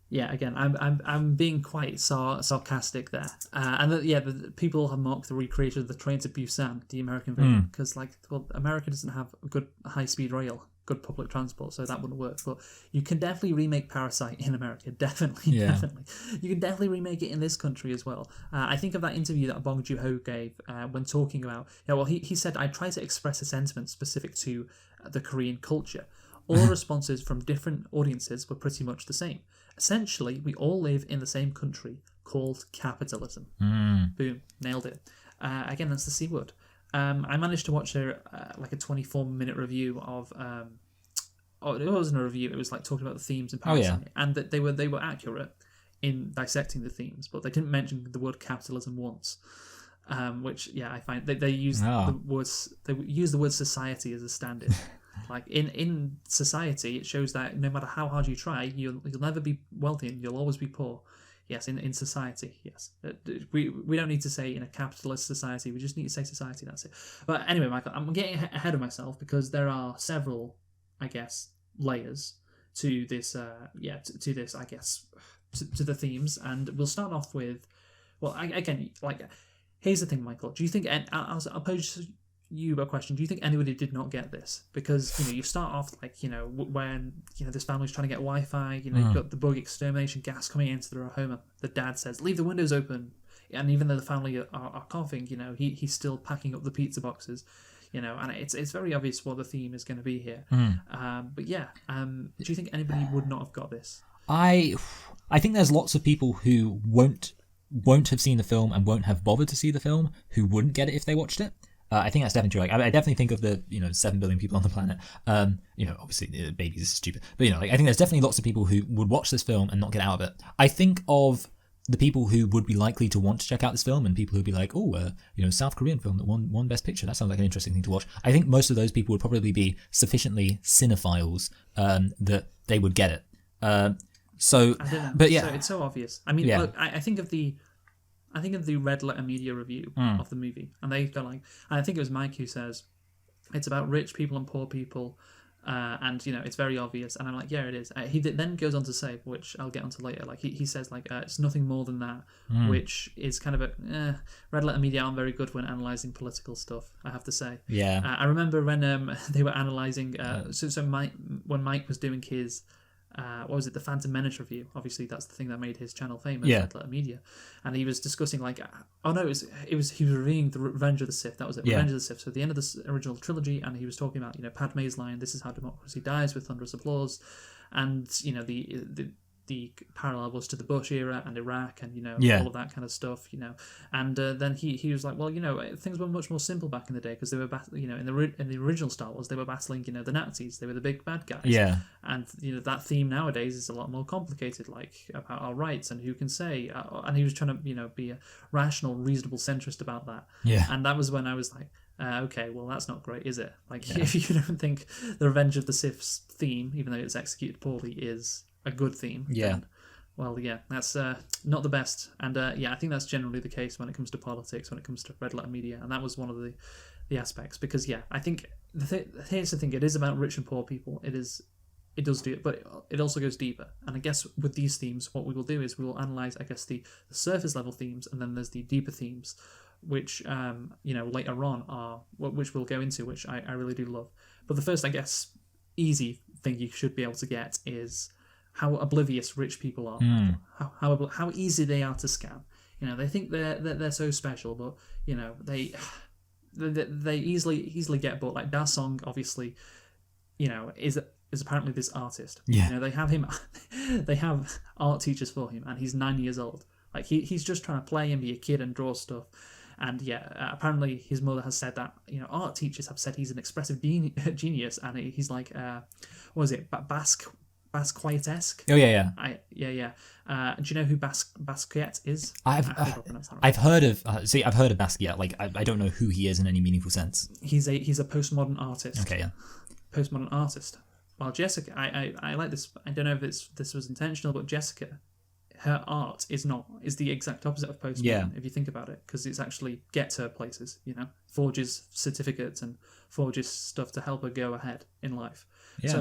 Speaker 1: Yeah, again, I'm being quite sarcastic there, and the people have mocked the recreation of the Train to Busan, the American version, because America doesn't have a good high-speed rail, good public transport, so that wouldn't work. But you can definitely remake Parasite in America, definitely. You can definitely remake it in this country as well. I think of that interview that Bong Joon-ho gave when talking about, he said, I try to express a sentiment specific to the Korean culture. All responses from different audiences were pretty much the same. Essentially, we all live in the same country called capitalism. Boom, nailed it. Again, that's the C word. I managed to watch like a 24-minute review of. It wasn't a review. It was like talking about the themes in Parasite, and that they were accurate in dissecting the themes, but they didn't mention the word capitalism once. Which I find they use the words. They use the word society as a stand-in. Like in society, it shows that no matter how hard you try, you'll never be wealthy and you'll always be poor. Yes, in society, yes. We don't need to say in a capitalist society. We just need to say society. That's it. But anyway, Michael, I'm getting ahead of myself because there are several, I guess, layers to this. To this, I guess, to the themes, and we'll start off with. Well, here's the thing, Michael. Do you think? And I'll pose you a question. Do you think anybody did not get this? Because, you know, you start off like, you know, when, you know, this family's trying to get Wi-Fi, you know, you've got the bug extermination gas coming into their home, and the dad says, leave the windows open. And even though the family are coughing, you know, he's still packing up the pizza boxes, you know, and it's very obvious what the theme is going to be here. Do you think anybody would not have got this? I
Speaker 2: think there's lots of people who won't have seen the film and won't have bothered to see the film who wouldn't get it if they watched it. I think that's definitely true. Like, I definitely think of the 7 billion people on the planet. Obviously babies is stupid, but I think there's definitely lots of people who would watch this film and not get out of it. I think of the people who would be likely to want to check out this film and people who'd be like, South Korean film that won Best Picture. That sounds like an interesting thing to watch. I think most of those people would probably be sufficiently cinephiles that they would get it. So,
Speaker 1: I don't know.
Speaker 2: but yeah,
Speaker 1: It's so obvious. I mean, look, I think of the red letter media review of the movie, and they go like, and I think it was Mike who says it's about rich people and poor people, and it's very obvious. And I'm like, yeah, it is. He then goes on to say, which I'll get onto later. Like he says, like it's nothing more than that, which is kind of a red letter media aren't very good when analyzing political stuff. I have to say.
Speaker 2: Yeah.
Speaker 1: I remember when they were analyzing. When Mike was doing his. What was it? The Phantom Menace review. Obviously, that's the thing that made his channel famous.
Speaker 2: Yeah.
Speaker 1: Red Letter Media, and he was discussing like, he was reviewing the Revenge of the Sith. That was it.
Speaker 2: Yeah.
Speaker 1: Revenge of the Sith. So the end of the original trilogy, and he was talking about Padme's line, "This is how democracy dies," with thunderous applause, and the parallel was to the Bush era and Iraq and all of that kind of stuff, and then he was like, well, things were much more simple back in the day because they were in the original Star Wars they were battling the Nazis, they were the big bad guys, and that theme nowadays is a lot more complicated, like about our rights and who can say, and he was trying to be a rational, reasonable centrist about that, and that was when I was like, okay, well that's not great, is it? Like if you don't think the Revenge of the Sith's theme, even though it's executed poorly, is a good theme. Then, well, that's not the best. And I think that's generally the case when it comes to politics, when it comes to red letter media. And that was one of the aspects. Because, I think here's the thing. It is about rich and poor people. It does do it, but it also goes deeper. And I guess with these themes, what we will do is we will analyse, I guess, the surface level themes, and then there's the deeper themes, which, later on are, which we'll go into, which I really do love. But the first, I guess, easy thing you should be able to get is how oblivious rich people are, how easy they are to scam. They think they're so special, but they easily get bought. Like Da Song, obviously, is apparently this artist. They have him, they have art teachers for him, and he's 9 years old. Like he's just trying to play and be a kid and draw stuff. And apparently his mother has said that art teachers have said he's an expressive genius, and he's like, what is it, Basquiat-esque?
Speaker 2: Oh yeah.
Speaker 1: Do you know who Basquiat is?
Speaker 2: I've heard of Basquiat. Like I don't know who he is in any meaningful sense.
Speaker 1: He's a postmodern artist.
Speaker 2: Okay, yeah.
Speaker 1: Postmodern artist. Well, Jessica, I like this. I don't know if this was intentional, but Jessica, her art is the exact opposite of postmodern. If you think about it, because it's actually gets her places. Forges certificates and forges stuff to help her go ahead in life. Yeah. So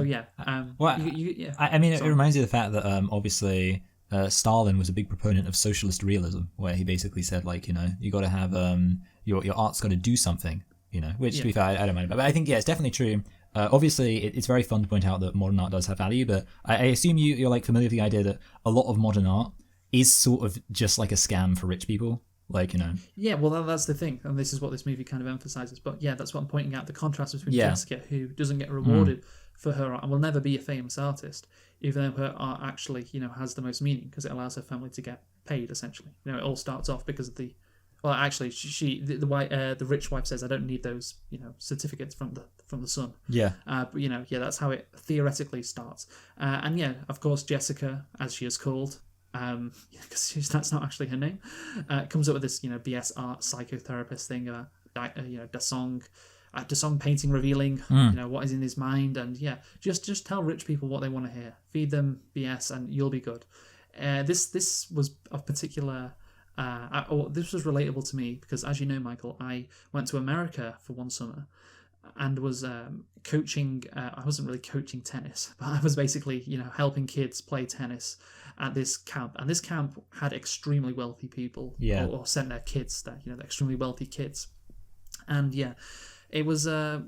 Speaker 2: I mean, it reminds you of the fact that obviously Stalin was a big proponent of socialist realism, where he basically said like you got to have your art's got to do something, which to be fair I don't mind about. But I think it's definitely true. Obviously it's very fun to point out that modern art does have value, but I assume you're like familiar with the idea that a lot of modern art is sort of just like a scam for rich people. Like,
Speaker 1: Yeah, well, that's the thing. And this is what this movie kind of emphasizes. But that's what I'm pointing out, the contrast between Jessica, who doesn't get rewarded for her art and will never be a famous artist, even though her art actually, has the most meaning because it allows her family to get paid, essentially. It all starts off because of the... Well, actually, the rich wife says, I don't need those, certificates from the son.
Speaker 2: Yeah.
Speaker 1: But, that's how it theoretically starts. And, of course, Jessica, as she is called... because that's not actually her name, comes up with this, BS art psychotherapist thing, Da Song painting revealing, what is in his mind, and just tell rich people what they want to hear, feed them BS, and you'll be good. This was of particular, this was relatable to me because, as you know, Michael, I went to America for one summer and was coaching. I wasn't really coaching tennis, but I was basically, helping kids play tennis at this camp. And this camp had extremely wealthy people, or sent their kids there, the extremely wealthy kids. And it was I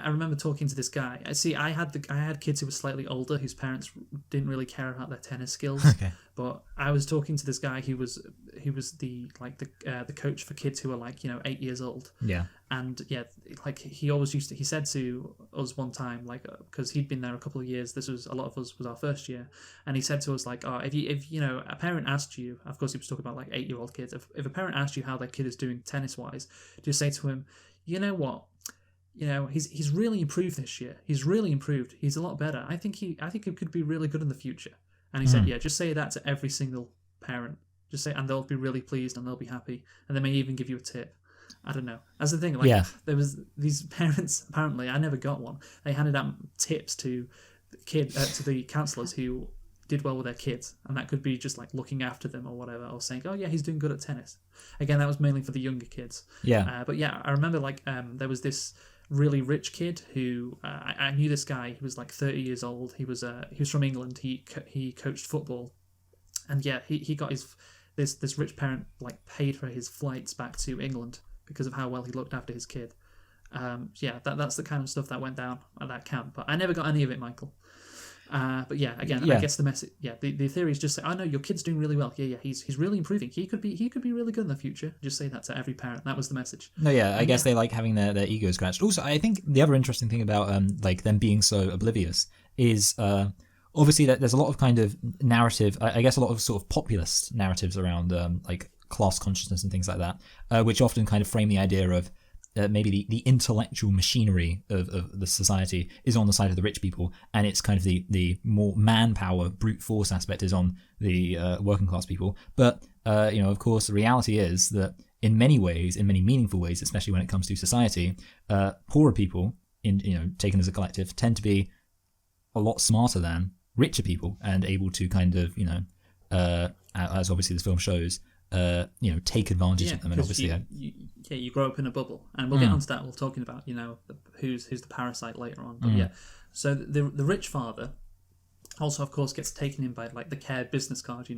Speaker 1: remember talking to this guy. I had kids who were slightly older whose parents didn't really care about their tennis skills.
Speaker 2: Okay.
Speaker 1: But I was talking to this guy who was the coach for kids who were 8 years old.
Speaker 2: Yeah.
Speaker 1: And he said to us one time, because he'd been there a couple of years, a lot of us was our first year, and he said to us if a parent asked you, of course he was talking about 8-year-old kids, if a parent asked you how their kid is doing tennis wise, just say to him, you know what, he's really improved this year. He's really improved. He's a lot better. I think he could be really good in the future. And he said, just say that to every single parent. Just say, and they'll be really pleased and they'll be happy, and they may even give you a tip. I don't know. That's the thing. There was these parents. Apparently, I never got one. They handed out tips to the counsellors who did well with their kids, and that could be just like looking after them or whatever, or saying, oh yeah, he's doing good at tennis. Again, that was mainly for the younger kids.
Speaker 2: Yeah.
Speaker 1: But yeah, I remember like there was this really rich kid who I knew this guy. He was like 30 years old. He was from England. He coached football, and yeah, he got this rich parent like paid for his flights back to England because of how well he looked after his kid. Yeah, that's the kind of stuff that went down at that camp. But I never got any of it, Michael. But yeah, again, I guess the message, the theory is just say, oh no, your kid's doing really well. Yeah, he's really improving. He could be really good in the future. Just say that to every parent. That was the message.
Speaker 2: No, yeah, I guess they like having their ego scratched. Also, I think the other interesting thing about like them being so oblivious is obviously that there's a lot of kind of narrative. I guess a lot of sort of populist narratives around like class consciousness and things like that, which often kind of frame the idea of maybe the intellectual machinery of the society is on the side of the rich people, and it's kind of the more manpower, brute force aspect is on the working class people. But of course, the reality is that in many ways, in many meaningful ways, especially when it comes to society, poorer people, taken as a collective, tend to be a lot smarter than richer people and able to kind of as obviously this film shows, take advantage of them. And obviously,
Speaker 1: you grow up in a bubble, and we'll get onto that. We're talking about who's the parasite later on. But so the rich father also, of course, gets taken in by like the Care business card.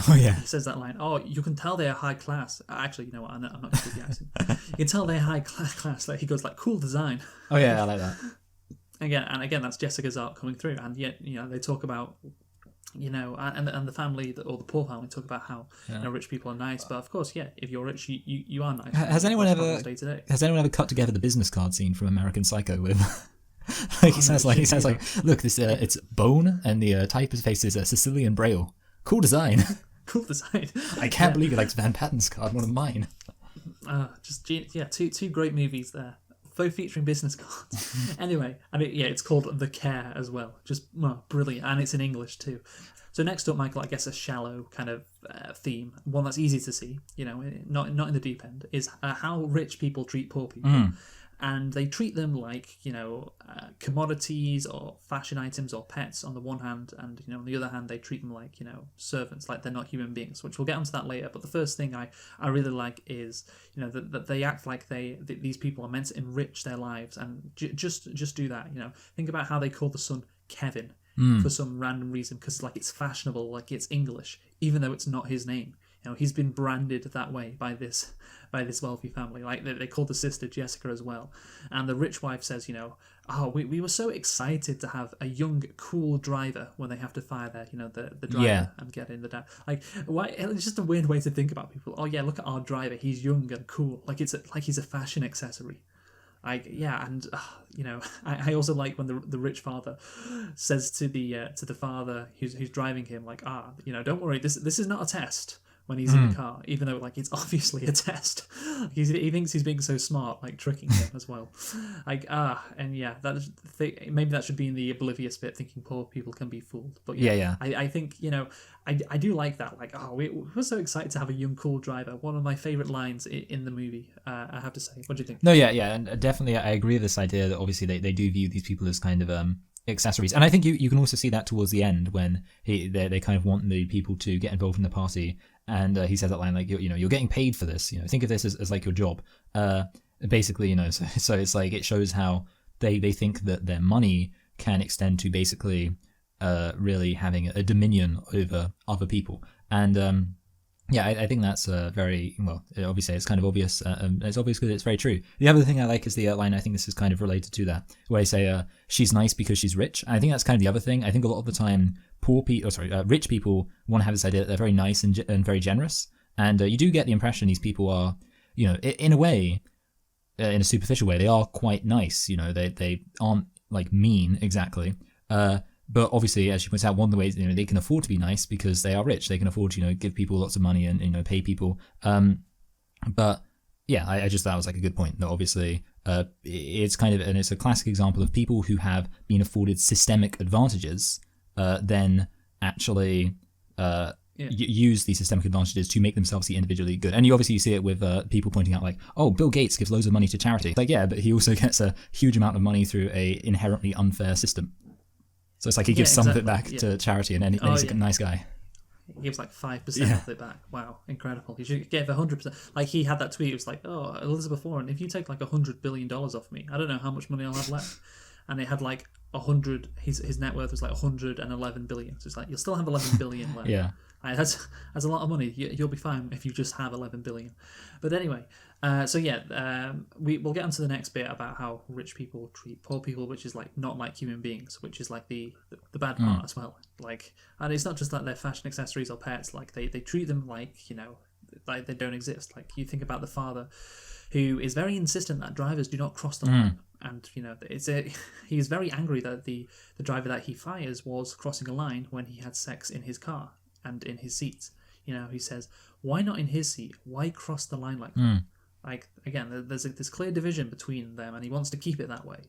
Speaker 2: Oh yeah,
Speaker 1: he says that line. Oh, you can tell they're high class. Actually, you know what? I'm not going to do the accent. You can tell they're high class. Like he goes like cool design.
Speaker 2: Oh yeah, I like that.
Speaker 1: Again, that's Jessica's art coming through, and yet they talk about. And the family or the poor family talk about how rich people are nice, but of course, if you're rich, you are nice.
Speaker 2: Has anyone ever cut together the business card scene from American Psycho with? He says like, look, this it's bone, and the typeface is a Sicilian Braille. Cool design.
Speaker 1: Cool design.
Speaker 2: I can't believe he likes Van Patten's card, one of mine.
Speaker 1: Two great movies there. Both featuring business cards. Anyway, it's called The Care as well. Just brilliant, and it's in English too. So next up, Michael, I guess a shallow kind of theme, one that's easy to see, not in the deep end, is how rich people treat poor people. And they treat them like, commodities or fashion items or pets on the one hand, and, on the other hand, they treat them like, servants, like they're not human beings, which we'll get onto that later. But the first thing I really like is, that they act like these people are meant to enrich their lives, and just do that, Think about how they call the son Kevin for some random reason, because, like, it's fashionable, like it's English, even though it's not his name. He's been branded that way by this wealthy family. Like they called the sister Jessica as well, and the rich wife says, we were so excited to have a young, cool driver when they have to fire the driver and get in the down. Like, why? It's just a weird way to think about people. Oh yeah, look at our driver. He's young and cool. Like he's a fashion accessory. And I also like when the rich father says to the father who's driving him, like, don't worry, this is not a test. When he's in the car, even though like it's obviously a test, he thinks he's being so smart, like tricking him as well. Maybe that should be in the oblivious bit, thinking poor people can be fooled. But I think I do like that. Like, we're so excited to have a young, cool driver. One of my favorite lines in the movie. I have to say, what do you think?
Speaker 2: No, and definitely I agree with this idea that obviously they do view these people as kind of accessories, and I think you can also see that towards the end when they kind of want the people to get involved in the party. And he says that line like, you're getting paid for this. Think of this as like your job. Basically, so it's like it shows how they think that their money can extend to basically really having a dominion over other people. And I think that's very well. Obviously, it's kind of obvious. It's obvious because it's very true. The other thing I like is the line. I think this is kind of related to that, where they say she's nice because she's rich. And I think that's kind of the other thing. I think a lot of the time, rich people want to have this idea that they're very nice and very generous. And you do get the impression these people are, in a way, in a superficial way, they are quite nice. They aren't like mean exactly. But obviously, as she points out, one of the ways they can afford to be nice because they are rich. They can afford to give people lots of money and pay people. But yeah, I just thought that was like a good point. That obviously it's kind of, and it's a classic example of people who have been afforded systemic advantages, then actually use these systemic advantages to make themselves see individually good. And you obviously see it with people pointing out like, oh, Bill Gates gives loads of money to charity. Like, yeah, but he also gets a huge amount of money through a inherently unfair system. So it's like he gives some of it back
Speaker 1: exactly,
Speaker 2: to charity, and then he's a nice guy.
Speaker 1: He gives like 5% of it back. Wow, incredible. He should give 100%. Like he had that tweet. It was like, "Oh, Elizabeth Warren, if you take like $100 billion off me, I don't know how much money I'll have left." And it had like 100. His net worth was like 111 billion. So it's like you'll still have 11 billion left.
Speaker 2: Yeah.
Speaker 1: Like, that's a lot of money. You'll be fine if you just have 11 billion. But anyway, we'll get onto the next bit about how rich people treat poor people, which is like not like human beings, which is like the bad part as well. Like, and it's not just like their fashion accessories or pets. Like they treat them like like they don't exist. Like you think about the father, who is very insistent that drivers do not cross the line. And he's very angry that the driver that he fires was crossing a line when he had sex in his car and in his seats. He says, why not in his seat? Why cross the line like that? Like, again, there's this clear division between them, and he wants to keep it that way.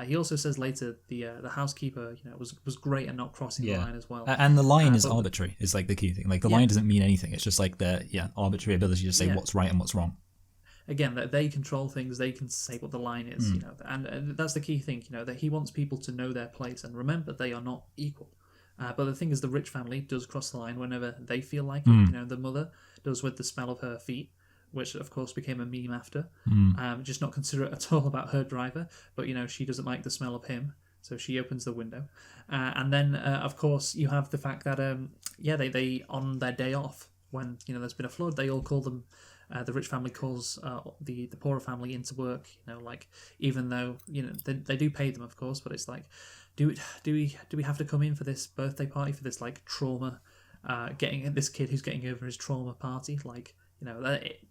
Speaker 1: He also says later the housekeeper was great at not crossing the line as well.
Speaker 2: And the line is arbitrary. Is like the key thing. Like the line doesn't mean anything. It's just like the arbitrary ability to say what's right and what's wrong.
Speaker 1: Again, that they control things, they can say what the line is, and that's the key thing, that he wants people to know their place and remember they are not equal. But the thing is, the rich family does cross the line whenever they feel like it. The mother does with the smell of her feet, which of course became a meme after. Just not considerate at all about her driver, but she doesn't like the smell of him, so she opens the window. And then of course you have the fact that they on their day off when there's been a flood, they all call them. The rich family calls the poorer family into work. Like even though they do pay them, of course, but it's like, do we have to come in for this birthday party, for this like trauma, getting this kid who's getting over his trauma party? Like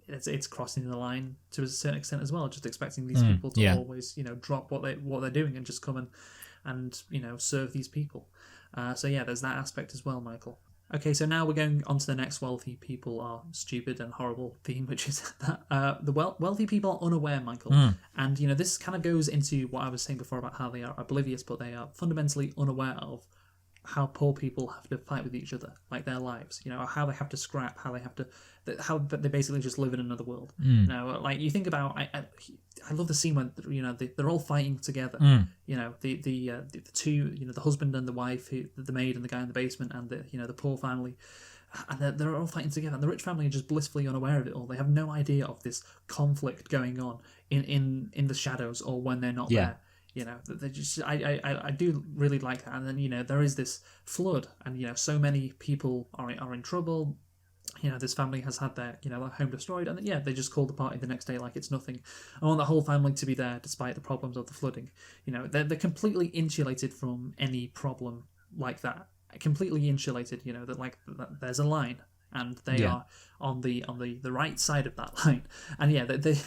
Speaker 1: it's crossing the line to a certain extent as well. Just expecting these people to always drop what they're doing and just come and serve these people. There's that aspect as well, Michael. Okay, so now we're going on to the next wealthy people are stupid and horrible theme, which is that the wealthy people are unaware, Michael. And, this kind of goes into what I was saying before about how they are oblivious, but they are fundamentally unaware of how poor people have to fight with each other, like their lives, how they have to scrap, how they basically just live in another world. Like you think about, I love the scene when they're all fighting together. The two, the husband and the wife, the maid and the guy in the basement, and the poor family, and they're all fighting together. And the rich family are just blissfully unaware of it all. They have no idea of this conflict going on in the shadows or when they're not there. They just I do really like that. And then there is this flood, and so many people are in trouble. This family has had their their home destroyed, and they just call the party the next day like it's nothing. I want the whole family to be there despite the problems of the flooding. They're completely insulated from any problem like that. Completely insulated. That there's a line. And they are on the right side of that line. And they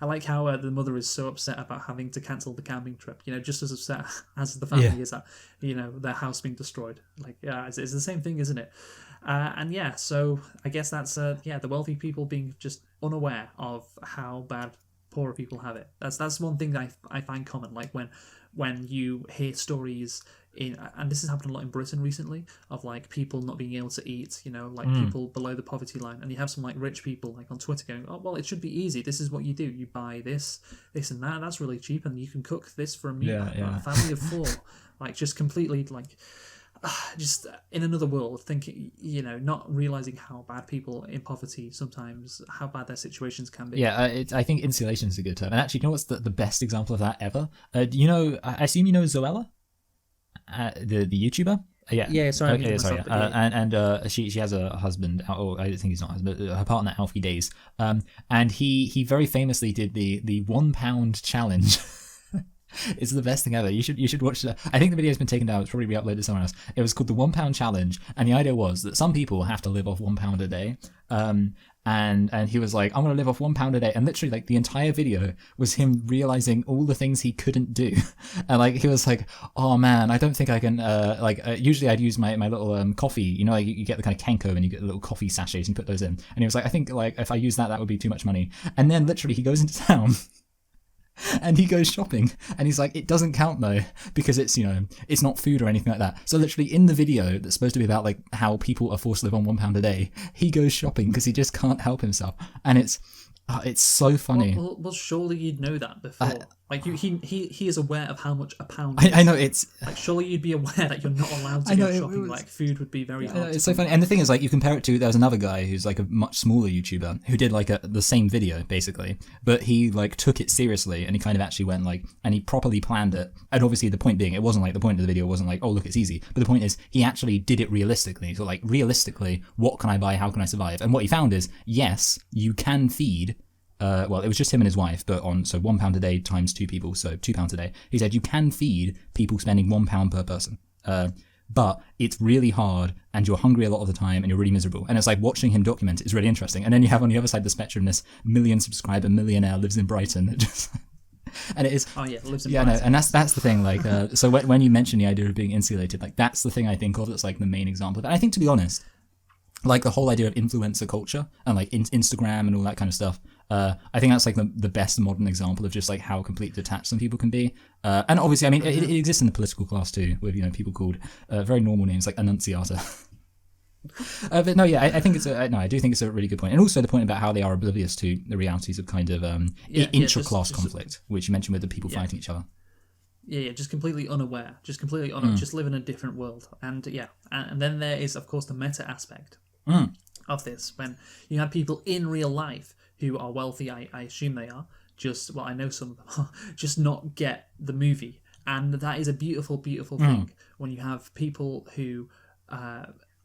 Speaker 1: I like how the mother is so upset about having to cancel the camping trip. Just as upset as the family is at their house being destroyed. Like it's the same thing, isn't it? So I guess that's the wealthy people being just unaware of how bad poorer people have it. That's one thing that I find common. Like when you hear stories and this has happened a lot in Britain recently, of like people not being able to eat, people below the poverty line, and you have some like rich people like on Twitter going, oh well, it should be easy, this is what you do, you buy this and that's really cheap, and you can cook this for a meal, a family of 4, like just completely like just in another world, thinking, not realizing how bad people in poverty sometimes, how bad their situations can be.
Speaker 2: I think insulation is a good term, and actually, what's the best example of that ever? I assume Zoella? The YouTuber? Sorry. She has a husband, or I think he's not a husband, but her partner Alfie Days, and he very famously did the 1 pound challenge. It's the best thing ever. You should watch that. I think the video's been taken down. It's probably re-uploaded somewhere else. It was called the 1 pound challenge, and the idea was that some people have to live off £1 a day. And he was like, I'm going to live off £1 a day. And literally, like, the entire video was him realizing all the things he couldn't do. And, like, he was like, oh, man, I don't think I can, usually I'd use my little coffee, you get the kind of Kenko and you get the little coffee sachets and you put those in. And he was like, I think, like, if I use that would be too much money. And then literally he goes into town and he goes shopping and he's like, it doesn't count though, because it's, it's not food or anything like that. So literally in the video that's supposed to be about like how people are forced to live on £1 a day, he goes shopping because he just can't help himself. And it's so funny.
Speaker 1: Well, surely you'd know that before. Like he is aware of how much a pound.
Speaker 2: I know it's
Speaker 1: like surely you'd be aware that you're not allowed to go shopping. Like food would be very hard.
Speaker 2: It's so funny, and the thing is, like, you compare it to there was another guy who's like a much smaller YouTuber who did like the same video basically, but he like took it seriously and he kind of actually went like and he properly planned it. And obviously the point being, it wasn't like the point of the video wasn't like, oh look, it's easy, but the point is he actually did it realistically. So like realistically, what can I buy? How can I survive? And what he found is, yes, you can feed. Well, it was just him and his wife, but on so £1 a day times 2 people, so £2 a day. He said you can feed people spending £1 per person, but it's really hard, and you're hungry a lot of the time, and you're really miserable. And it's like watching him document it is really interesting. And then you have on the other side of the spectrum this million subscriber millionaire lives in Brighton, and it is.
Speaker 1: Oh yeah, lives in
Speaker 2: Brighton. No, and that's the thing. Like, so when you mention the idea of being insulated, like that's the thing I think of. That's like the main example of it. And I think, to be honest, like the whole idea of influencer culture and like Instagram and all that kind of stuff. I think that's like the best modern example of just like how completely detached some people can be. And obviously, I mean, it exists in the political class too, with people called very normal names like Annunciata. But no, yeah, I think it's I do think it's a really good point, and also the point about how they are oblivious to the realities of kind of intra-class conflict, which you mentioned with the people fighting each other.
Speaker 1: Yeah, just completely unaware, just live in a different world, and and then there is of course the meta aspect of this when you have people in real life who are wealthy, I assume they are, I know some of them are, just not get the movie. And that is a beautiful, beautiful thing when you have people who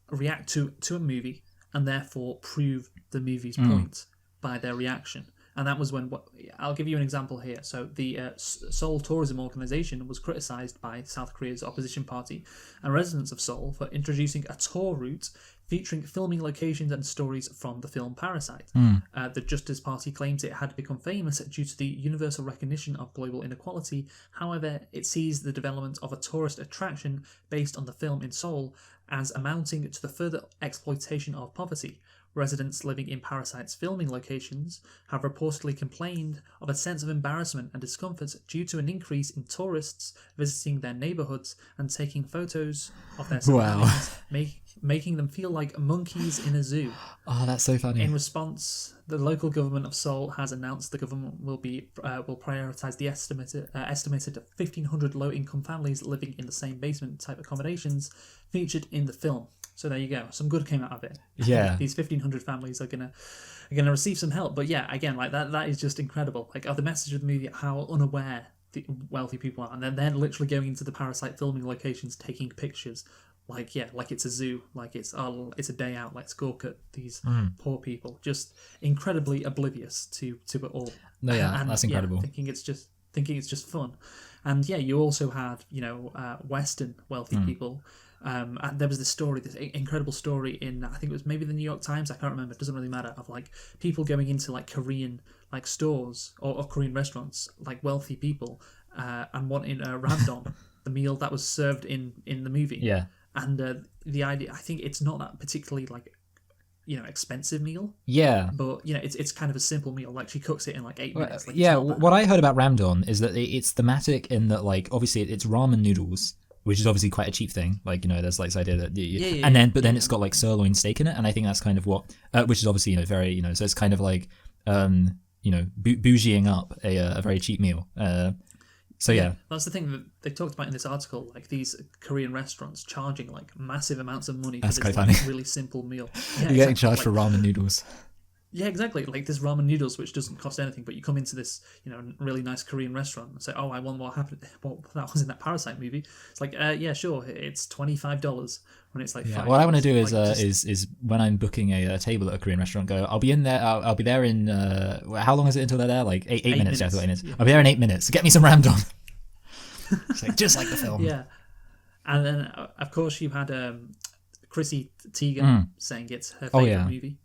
Speaker 1: react to a movie and therefore prove the movie's point by their reaction. And that was when, I'll give you an example here. So the Seoul Tourism Organization was criticized by South Korea's opposition party and residents of Seoul for introducing a tour route featuring filming locations and stories from the film Parasite. The Justice Party claims it had become famous due to the universal recognition of global inequality. However, it sees the development of a tourist attraction based on the film in Seoul as amounting to the further exploitation of poverty. Residents living in Parasite's filming locations have reportedly complained of a sense of embarrassment and discomfort due to an increase in tourists visiting their neighborhoods and taking photos of their surroundings, making them feel like monkeys in a zoo.
Speaker 2: Oh, that's so funny.
Speaker 1: In response, the local government of Seoul has announced the government will prioritise the estimated 1,500 low-income families living in the same basement-type accommodations featured in the film. So there you go. Some good came out of it.
Speaker 2: Yeah.
Speaker 1: These 1,500 families are gonna receive some help. But yeah, again, like that is just incredible. Like, the message of the movie, how unaware the wealthy people are, and then they're literally going into the Parasite filming locations, taking pictures, like it's a zoo, like it's a day out. Let's go at these poor people, just incredibly oblivious to it all.
Speaker 2: No, yeah, that's incredible.
Speaker 1: Yeah, thinking it's just fun, and yeah, you also had Western wealthy people. There was this incredible story in, I think it was maybe the New York Times, I can't remember, it doesn't really matter, of like people going into like Korean like stores or Korean restaurants, like wealthy people, and wanting ramdong, the meal that was served in the movie.
Speaker 2: Yeah.
Speaker 1: And the idea, I think it's not that particularly like expensive meal.
Speaker 2: Yeah.
Speaker 1: But it's kind of a simple meal. Like she cooks it in like 8 minutes. Like,
Speaker 2: yeah. What I heard about ramdong is that it's thematic in that, like, obviously it's ramen noodles, which is obviously quite a cheap thing. Like, there's like this idea that then it's got like sirloin steak in it, and I think that's kind of what, which is obviously very so it's kind of like bougieing up a very cheap meal. So yeah,
Speaker 1: that's the thing that they talked about in this article. Like these Korean restaurants charging like massive amounts of money for this like, really simple meal. Yeah,
Speaker 2: you're getting charged for ramen noodles.
Speaker 1: Yeah, exactly. Like this ramen noodles, which doesn't cost anything, but you come into this, really nice Korean restaurant and say, "Oh, I want what happened. What that was in that Parasite movie." It's like, yeah, sure, it's $25 when it's like.
Speaker 2: Yeah. What I want to do is when I'm booking a table at a Korean restaurant, go. I'll be in there. I'll be there in. How long is it until they're there? Like eight minutes. Yeah, I thought 8 minutes. Yeah. I'll be there in 8 minutes. Get me some ramdong. It's like just like the film.
Speaker 1: Yeah, and then of course you had Chrissy Teigen saying it's her favorite movie.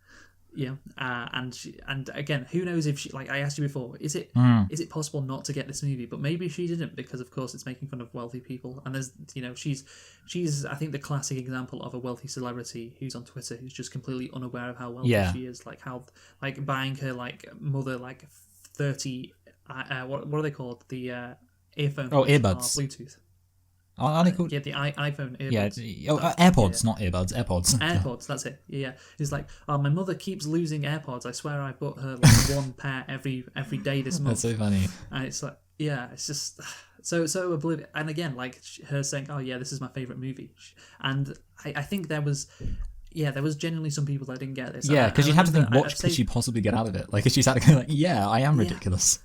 Speaker 1: Yeah, and again, who knows if she, like I asked you before, is it possible not to get this movie? But maybe she didn't, because of course it's making fun of wealthy people, and there's she's I think the classic example of a wealthy celebrity who's on Twitter who's just completely unaware of how wealthy she is, like how like buying her like mother like 30 what are they called, the earphones?
Speaker 2: Oh, earbuds,
Speaker 1: Bluetooth.
Speaker 2: Are they called?
Speaker 1: Yeah, the iPhone earbuds.
Speaker 2: Yeah, AirPods, not earbuds. AirPods.
Speaker 1: AirPods, that's it. Yeah, it's like, my mother keeps losing AirPods. I swear I bought her like one pair every day this month.
Speaker 2: That's so funny.
Speaker 1: And it's like, yeah, it's just so oblivious. And again, like her saying, "Oh yeah, this is my favorite movie," and I think there was genuinely some people that didn't get this.
Speaker 2: Yeah, because you'd have to think, what
Speaker 1: I've
Speaker 2: could she possibly get out of it? Like, if she's had to go like, yeah, I am ridiculous.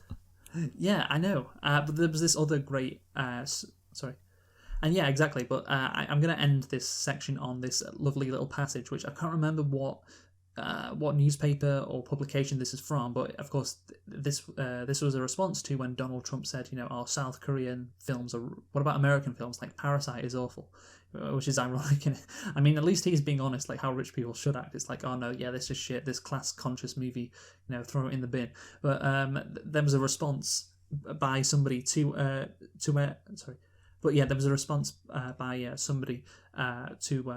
Speaker 1: Yeah, I know. But there was this other great. Sorry. And yeah, exactly. But I'm going to end this section on this lovely little passage, which I can't remember what newspaper or publication this is from, but of course this was a response to when Donald Trump said, our South Korean films are. What about American films? Like Parasite is awful, which is ironic. I mean, at least he's being honest, like how rich people should act. It's like, oh no, yeah, this is shit. This class conscious movie, throw it in the bin. But there was a response by somebody sorry. But yeah, there was a response by somebody to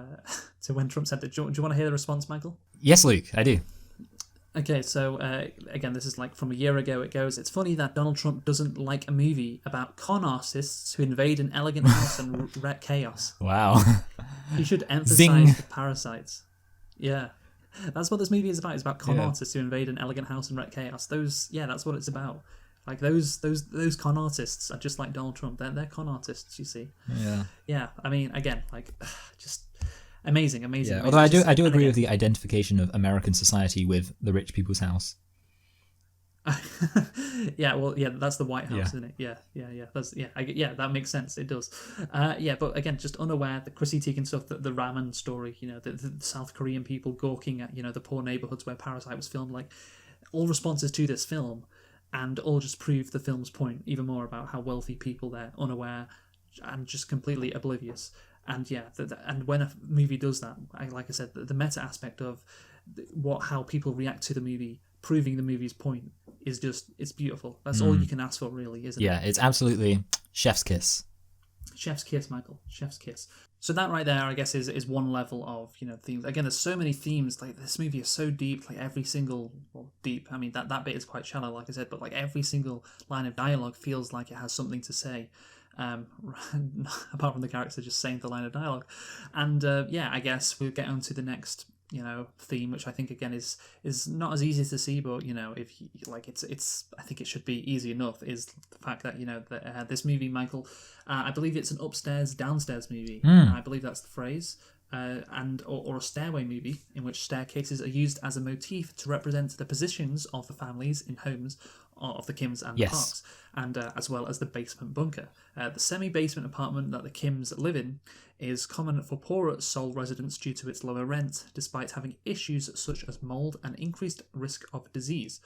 Speaker 1: when Trump said that. Do you want to hear the response, Michael?
Speaker 2: Yes, Luke, I do.
Speaker 1: Okay, so again, this is like from a year ago. It goes, "It's funny that Donald Trump doesn't like a movie about con artists who invade an elegant house and wreak chaos."
Speaker 2: Wow.
Speaker 1: He should emphasize
Speaker 2: Zing.
Speaker 1: the parasites. Yeah. That's what this movie is about. It's about con artists who invade an elegant house and wreak chaos. That's what it's about. Like those con artists are just like Donald Trump. They're con artists, you see.
Speaker 2: Yeah.
Speaker 1: Yeah. I mean, again, like just amazing.
Speaker 2: Yeah. Although I do agree with the identification of American society with the rich people's house.
Speaker 1: Yeah. Well, yeah. That's the White House, isn't it? Yeah. That's that makes sense. It does. But again, just unaware the Chrissy Teigen stuff, the ramen story. The South Korean people gawking at the poor neighborhoods where Parasite was filmed. Like all responses to this film. And all just prove the film's point even more about how wealthy people they're unaware and just completely oblivious. And yeah, and when a movie does that, like I said, the meta aspect of how people react to the movie, proving the movie's point, is it's beautiful. That's all you can ask for, really, isn't it?
Speaker 2: Yeah, it's absolutely chef's kiss.
Speaker 1: Chef's kiss, Michael. Chef's kiss. So that right there, I guess, is one level of themes. Again, there's so many themes. Like this movie is so deep. Like every single deep. I mean that bit is quite shallow, like I said, but like every single line of dialogue feels like it has something to say. Apart from the character just saying the line of dialogue, and I guess we'll get on to the next theme, which I think again is not as easy to see, but if it's I think it should be easy enough, is the fact that that this movie, Michael, I believe it's an upstairs downstairs movie. I believe that's the phrase. Or a stairway movie in which staircases are used as a motif to represent the positions of the families in homes of the Kims and Parks, and as well as the basement bunker. The semi-basement apartment that the Kims live in is common for poorer Seoul residents due to its lower rent, despite having issues such as mold and increased risk of disease.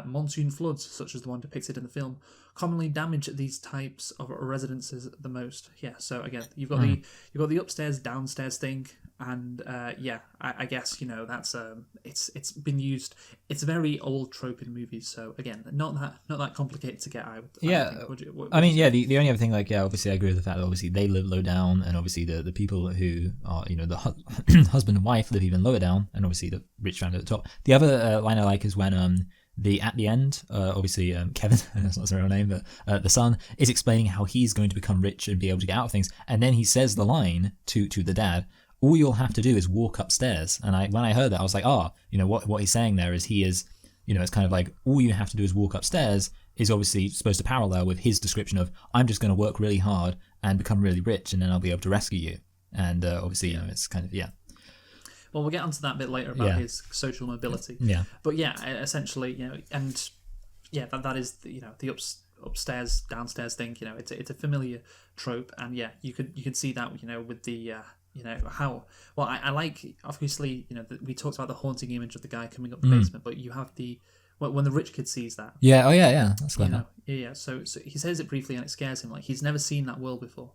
Speaker 1: Monsoon floods, such as the one depicted in the film, commonly damage these types of residences the most. Yeah, so again, you've got the upstairs downstairs thing, and I guess that's it's been used. It's a very old trope in movies. So again, not that complicated to get out.
Speaker 2: The only other thing, obviously I agree with the fact that obviously they live low down, and obviously the people who are the husband and wife live even lower down, and obviously the rich family at the top. The other line I like is when at the end, obviously Kevin, that's not his real name, but the son is explaining how he's going to become rich and be able to get out of things, and then he says the line to the dad, "All you'll have to do is walk upstairs." And when I heard that, I was like, what he's saying there is he is, it's kind of like all you have to do is walk upstairs is obviously supposed to parallel with his description of I'm just going to work really hard and become really rich, and then I'll be able to rescue you. And obviously, it's kind of
Speaker 1: Well, we'll get onto that a bit later about his social mobility.
Speaker 2: Yeah.
Speaker 1: But essentially, and that is the upstairs downstairs thing. It's a familiar trope, and you could see that with the how well I like, obviously we talked about the haunting image of the guy coming up the basement, but you have when the rich kid sees that.
Speaker 2: That's clever.
Speaker 1: So he says it briefly and it scares him, like he's never seen that world before.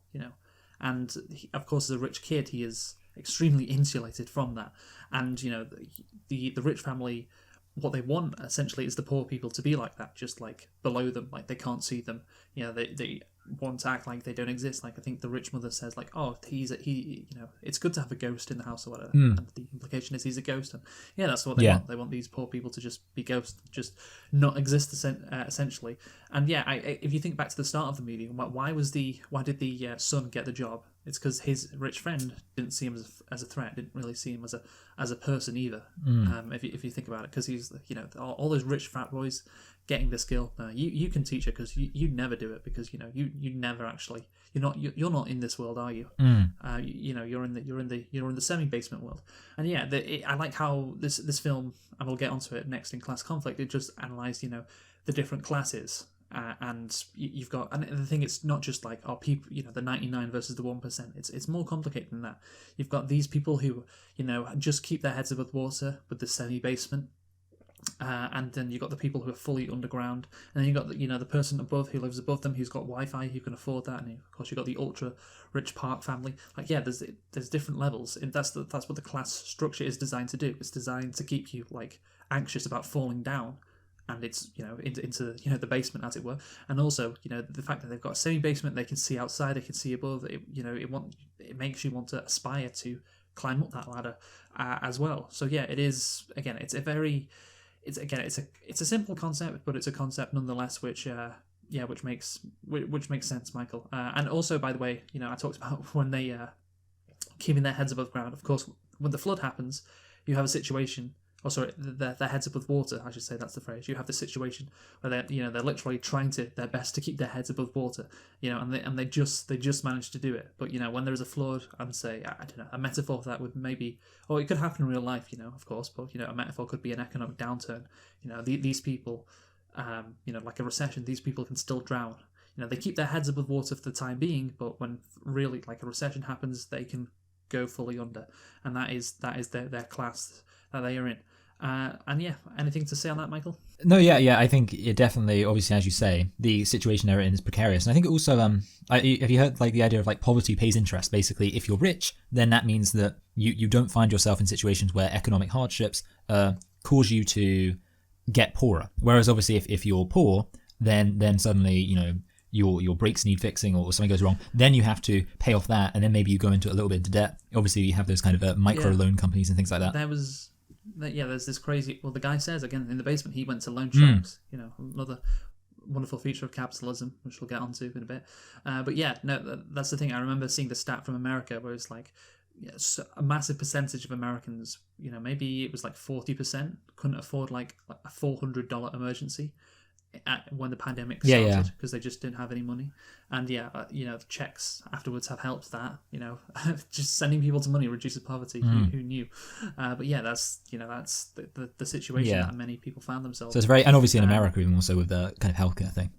Speaker 1: And of course, as a rich kid, he is extremely insulated from that. And the rich family, what they want essentially is the poor people to be like that, just like below them, like they can't see them. They want to act like they don't exist. Like I think the rich mother says, like, oh, it's good to have a ghost in the house or whatever. And the implication is he's a ghost, and that's what they want. They want these poor people to just be ghosts, just not exist essentially. And if you think back to the start of the movie, why did the son get the job? It's because his rich friend didn't see him as a threat, didn't really see him as a person either. If you think about it, because he's, you know, all those rich frat boys getting the skill. You can teach it because you never do it, because you know you never actually, you're not in this world, are you? You know, you're in the semi-basement world. And yeah, I like how this film, and we'll get onto it next in Class Conflict, it just analysed, you know, the different classes. And you've got, and the thing, it's not just like, people, you know, the 99 versus the 1%. It's more complicated than that. You've got these people who, you know, just keep their heads above water with the semi-basement. And then you've got the people who are fully underground, and then you've got the person above who lives above them, who's got Wi-Fi, who can afford that, and of course you've got the ultra rich Park family. Like, yeah, there's different levels, and that's what the class structure is designed to do. It's designed to keep you like anxious about falling down, and it's, you know, into you know, the basement, as it were. And also, you know, the fact that they've got a semi-basement, they can see outside, they can see above. It, you know, it makes you want to aspire to climb up that ladder as well. So yeah, it is, again, it's a simple concept, but it's a concept nonetheless, which makes sense, Michael. And also, by the way, you know, I talked about when they keeping their heads above ground. Of course, when the flood happens, you have a situation. Oh, sorry, their heads above water, I should say, that's the phrase. You have the situation where they're literally trying their best to keep their heads above water, you know, and they just manage to do it. But, you know, when there is a flood, I'd say, I don't know, a metaphor for that would maybe, or it could happen in real life, you know, of course, but, you know, a metaphor could be an economic downturn. You know, these people, you know, like a recession, these people can still drown. You know, they keep their heads above water for the time being, but when really like a recession happens, they can go fully under, and that is their class that they are in. And yeah, anything to say on that, Michael?
Speaker 2: No, yeah. I think it definitely, obviously, as you say, the situation they're in is precarious, and I think also, have you heard like the idea of like poverty pays interest? Basically, if you're rich, then that means that you don't find yourself in situations where economic hardships cause you to get poorer. Whereas obviously, if you're poor, then suddenly, you know, your brakes need fixing or something goes wrong, then you have to pay off that, and then maybe you go into a little bit into debt. Obviously, you have those kind of micro loan companies and things like that.
Speaker 1: There's this crazy. Well, the guy says again in the basement he went to loan sharks. You know, another wonderful feature of capitalism, which we'll get onto in a bit. But yeah, no, that's the thing. I remember seeing the stat from America where it's like, yes, a massive percentage of Americans, you know, maybe it was like 40% couldn't afford like a $400 emergency when the pandemic started, because they just didn't have any money. And you know, the checks afterwards have helped that, you know, just sending people to money reduces poverty. Who knew? But yeah, that's the situation that many people found themselves.
Speaker 2: So it's very, and obviously in America even also with the kind of healthcare thing.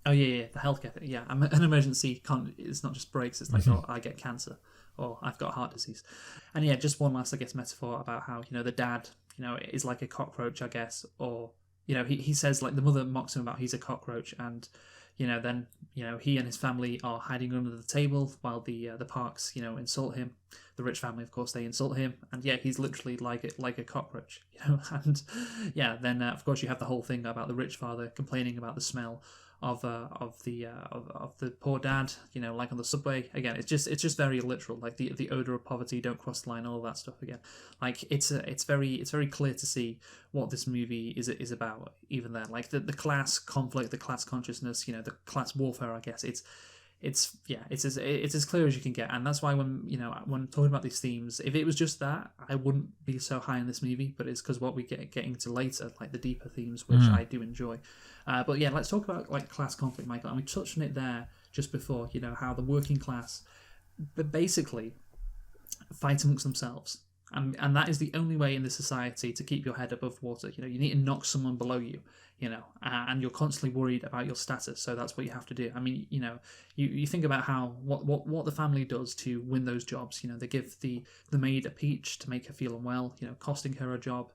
Speaker 1: Oh yeah, the healthcare thing. Yeah, an emergency it's not just breaks. It's like, oh, I get cancer, or I've got heart disease. And yeah, just one last, I guess, metaphor about how, you know, the dad, you know, is like a cockroach, I guess, or, you know, he says, like, the mother mocks him about he's a cockroach, and, you know, then, you know, he and his family are hiding under the table while the Parks, you know, insult him. The rich family, of course, they insult him, and yeah, he's literally like a cockroach, you know. And yeah, then of course you have the whole thing about the rich father complaining about the smell of the poor dad, you know, like on the subway. Again, it's just very literal, like the odor of poverty, don't cross the line, all of that stuff. Again, like it's very clear to see what this movie is about. Even then, like the class conflict, the class consciousness, you know, the class warfare. I guess it's as clear as you can get. And that's why when talking about these themes, if it was just that, I wouldn't be so high on this movie. But it's because what we get into later, like the deeper themes, which I do enjoy. But yeah, let's talk about like class conflict, Michael. And we touched on it there just before, you know, how the working class, but basically fight amongst themselves. And that is the only way in this society to keep your head above water. You know, you need to knock someone below you, you know, and you're constantly worried about your status. So that's what you have to do. I mean, you know, you think about how what the family does to win those jobs. You know, they give the maid a peach to make her feel unwell, you know, costing her a job.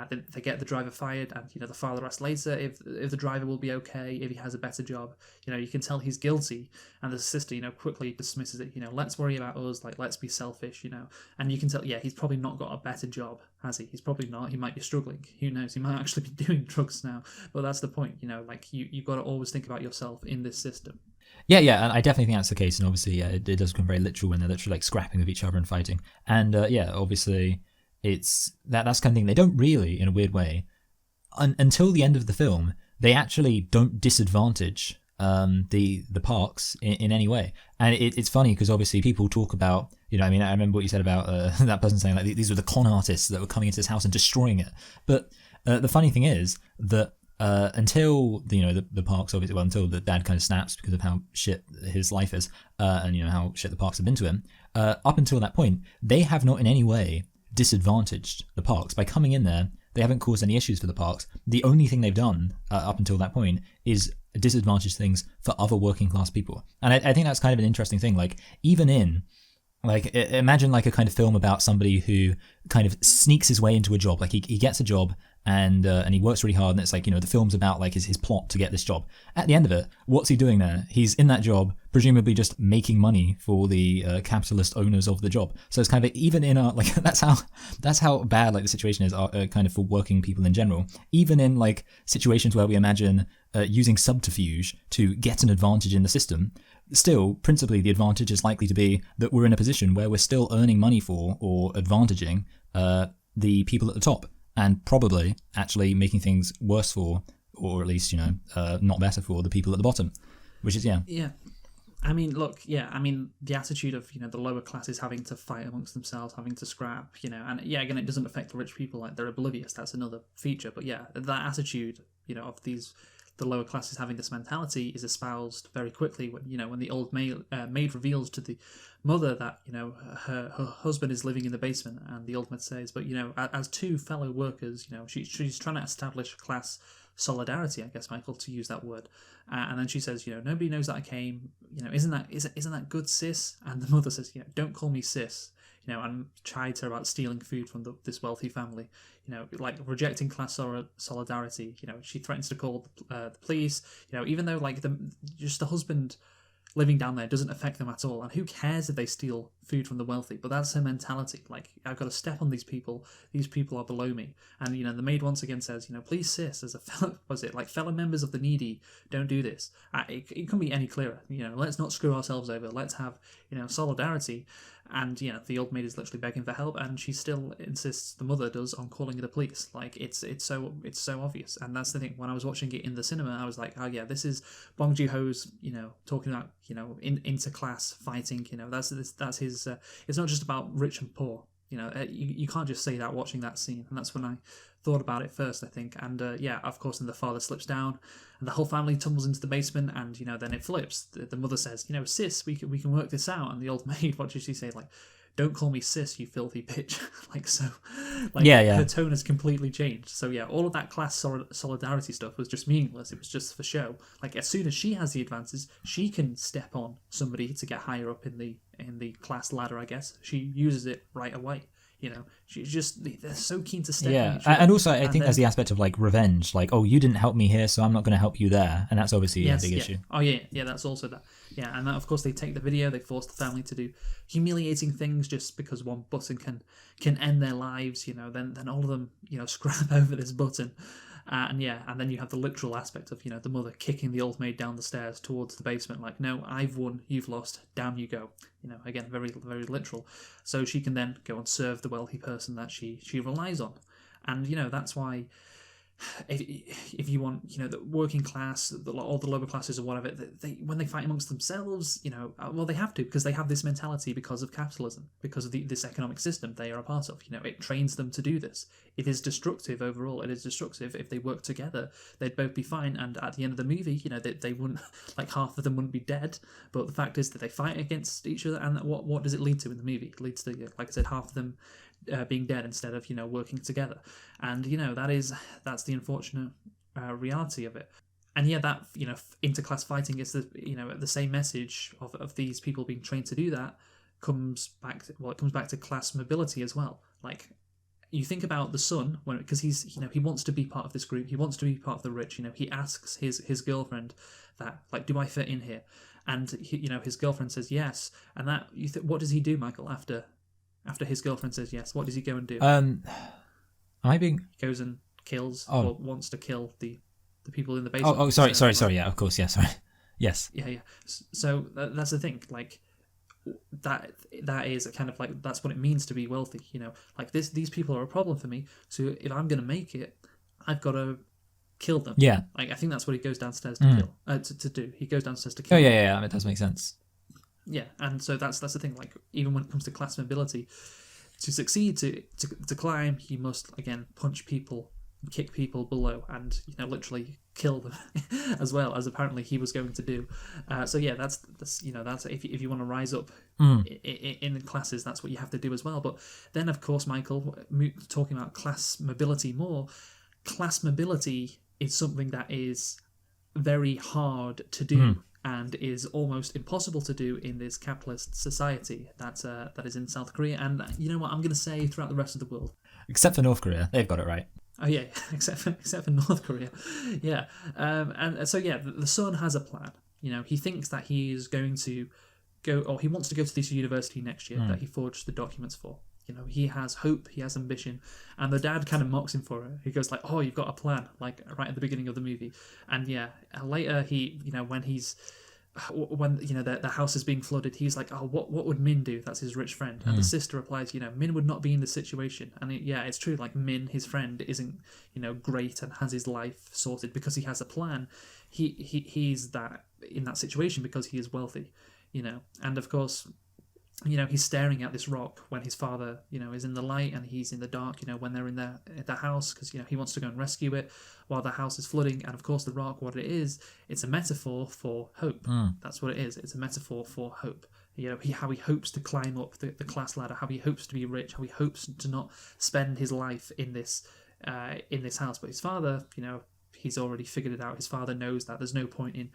Speaker 1: They get the driver fired, and, you know, the father asks later if the driver will be okay if he has a better job. You know, you can tell he's guilty, and the sister, you know, quickly dismisses it. You know, let's worry about us, like, let's be selfish, you know. And you can tell, yeah, he's probably not got a better job, has he? He's probably not. He might be struggling. Who knows? He might actually be doing drugs now. But that's the point, you know, like you got to always think about yourself in this system.
Speaker 2: Yeah, and I definitely think that's the case. And obviously, yeah, it does become very literal when they're literally like scrapping with each other and fighting. And yeah, obviously, it's that's kind of thing they don't really, in a weird way, until the end of the film, they actually don't disadvantage the parks in any way. And it's funny because obviously people talk about, I mean, I remember what you said about that person saying like these were the con artists that were coming into this house and destroying it. But the funny thing is that until the parks, obviously, well, until the dad kind of snaps because of how shit his life is, and how shit the parks have been to him, up until that point, they have not in any way disadvantaged the parks by coming in there. They haven't caused any issues for the parks. The only thing they've done up until that point is disadvantage things for other working class people. And I think that's kind of an interesting thing. Like, even in, like, imagine like a kind of film about somebody who kind of sneaks his way into a job. Like he gets a job and he works really hard, and it's like, the film's about like his plot to get this job. At the end of it, what's he doing there? He's in that job, presumably just making money for the capitalist owners of the job. So it's kind of, even in our, like, that's how bad like the situation is kind of for working people in general. Even in like situations where we imagine using subterfuge to get an advantage in the system, still, principally, the advantage is likely to be that we're in a position where we're still earning money for or advantaging the people at the top, and probably actually making things worse for, or at least, not better for the people at the bottom, which is, yeah.
Speaker 1: Yeah. I mean, look, the attitude of, the lower classes having to fight amongst themselves, having to scrap, and yeah, again, it doesn't affect the rich people, like, they're oblivious, that's another feature, but yeah, that attitude, of the lower classes having this mentality is espoused very quickly when the old maid reveals to the mother that her husband is living in the basement, and the old maid says, but as two fellow workers, she's trying to establish class solidarity, I guess, Michael, to use that word, and then she says, nobody knows that I came, isn't that good, sis? And the mother says, don't call me sis, and chides her about stealing food from this wealthy family, like rejecting class solidarity. She threatens to call the police. Even though like the husband living down there doesn't affect them at all, and who cares if they steal food from the wealthy? But that's her mentality. Like, I've got to step on these people. These people are below me. And the maid once again says, please, sis, as a fellow members of the needy, don't do this. It couldn't be any clearer. Let's not screw ourselves over. Let's have solidarity. And the old maid is literally begging for help, and she still insists, the mother does, on calling the police. Like, it's so obvious. And that's the thing. When I was watching it in the cinema, I was like, oh yeah, this is Bong Joon-ho's talking about interclass fighting. That's his. It's not just about rich and poor. You can't just say that watching that scene. And that's when I thought about it first, I think. And yeah, of course, then the father slips down, and the whole family tumbles into the basement, and then it flips. The mother says, sis, we can work this out. And the old maid, what does she say? Like, don't call me sis, you filthy bitch. Her tone has completely changed. So yeah, all of that class solidarity stuff was just meaningless. It was just for show. Like, as soon as she has the advances, she can step on somebody to get higher up in the class ladder, I guess. She uses it right away. She's just, they're so keen to step on each other.
Speaker 2: And also I think there's the aspect of like revenge, like, oh, you didn't help me here, so I'm not going to help you there, and that's obviously a big issue.
Speaker 1: Oh yeah, that's also that. Yeah, and that, of course, they take the video, they force the family to do humiliating things just because one button can end their lives. Then all of them scrap over this button. And then you have the literal aspect of the mother kicking the old maid down the stairs towards the basement, like, no, I've won, you've lost, down you go. Again, very, very literal. So she can then go and serve the wealthy person that she relies on. And that's why, if you want the working class, all the lower classes or whatever, they when they fight amongst themselves, well, they have to, because they have this mentality because of capitalism, because of this economic system they are a part of. It trains them to do this. It is destructive overall. It is destructive. If they work together, they'd both be fine, and at the end of the movie, they wouldn't, like, half of them wouldn't be dead. But the fact is that they fight against each other, and what does it lead to in the movie? It leads to, like I said, half of them being dead instead of working together. And that's the unfortunate reality of it. And yeah, that interclass fighting is the same message of these people being trained to do that comes back to class mobility as well. Like, you think about the son, because he's he wants to be part of this group, he wants to be part of the rich. He asks his girlfriend that, like, do I fit in here? And his girlfriend says yes. And that what does he do, Michael, after his girlfriend says yes? What does he go and do?
Speaker 2: He
Speaker 1: goes and kills, or wants to kill the people in the basement.
Speaker 2: Oh, sorry. Yeah, of course. Yeah, sorry. Yes.
Speaker 1: Yeah. So that's the thing. Like, that is a kind of like, that's what it means to be wealthy. Like, these people are a problem for me. So if I'm going to make it, I've got to kill them.
Speaker 2: Yeah.
Speaker 1: Like I think that's what he goes downstairs to kill, to do. He goes downstairs to kill.
Speaker 2: Oh yeah. I mean, it does make sense.
Speaker 1: Yeah, and so that's the thing. Like even when it comes to class mobility, to succeed, to climb, you must again punch people, kick people below, and literally kill them as well, as apparently he was going to do. So yeah, that's if you want to rise up in the classes, that's what you have to do as well. But then of course, Michael, talking about class mobility more, class mobility is something that is very hard to do. And is almost impossible to do in this capitalist society that is in South Korea. And you know what I'm going to say throughout the rest of the world?
Speaker 2: Except for North Korea. They've got it right.
Speaker 1: Oh, yeah, except for North Korea. Yeah. And so, yeah, the son has a plan. He thinks that he is going to go, or he wants to go to this university next year that he forged the documents for. He has hope, he has ambition, and the dad kind of mocks him for it. He goes like, "Oh, you've got a plan," like right at the beginning of the movie. And yeah, later he, when the house is being flooded, he's like, "Oh, what would Min do?" That's his rich friend, and the sister replies, "Min would not be in this situation." And it's true. Like Min, his friend, isn't great and has his life sorted because he has a plan. He's that in that situation because he is wealthy, and of course. He's staring at this rock when his father, is in the light and he's in the dark, when they're in the house, because, he wants to go and rescue it while the house is flooding. And of course, the rock, what it is, it's a metaphor for hope. That's what it is. It's a metaphor for hope. How he hopes to climb up the class ladder, how he hopes to be rich, how he hopes to not spend his life in this house. But his father, he's already figured it out. His father knows that there's no point in,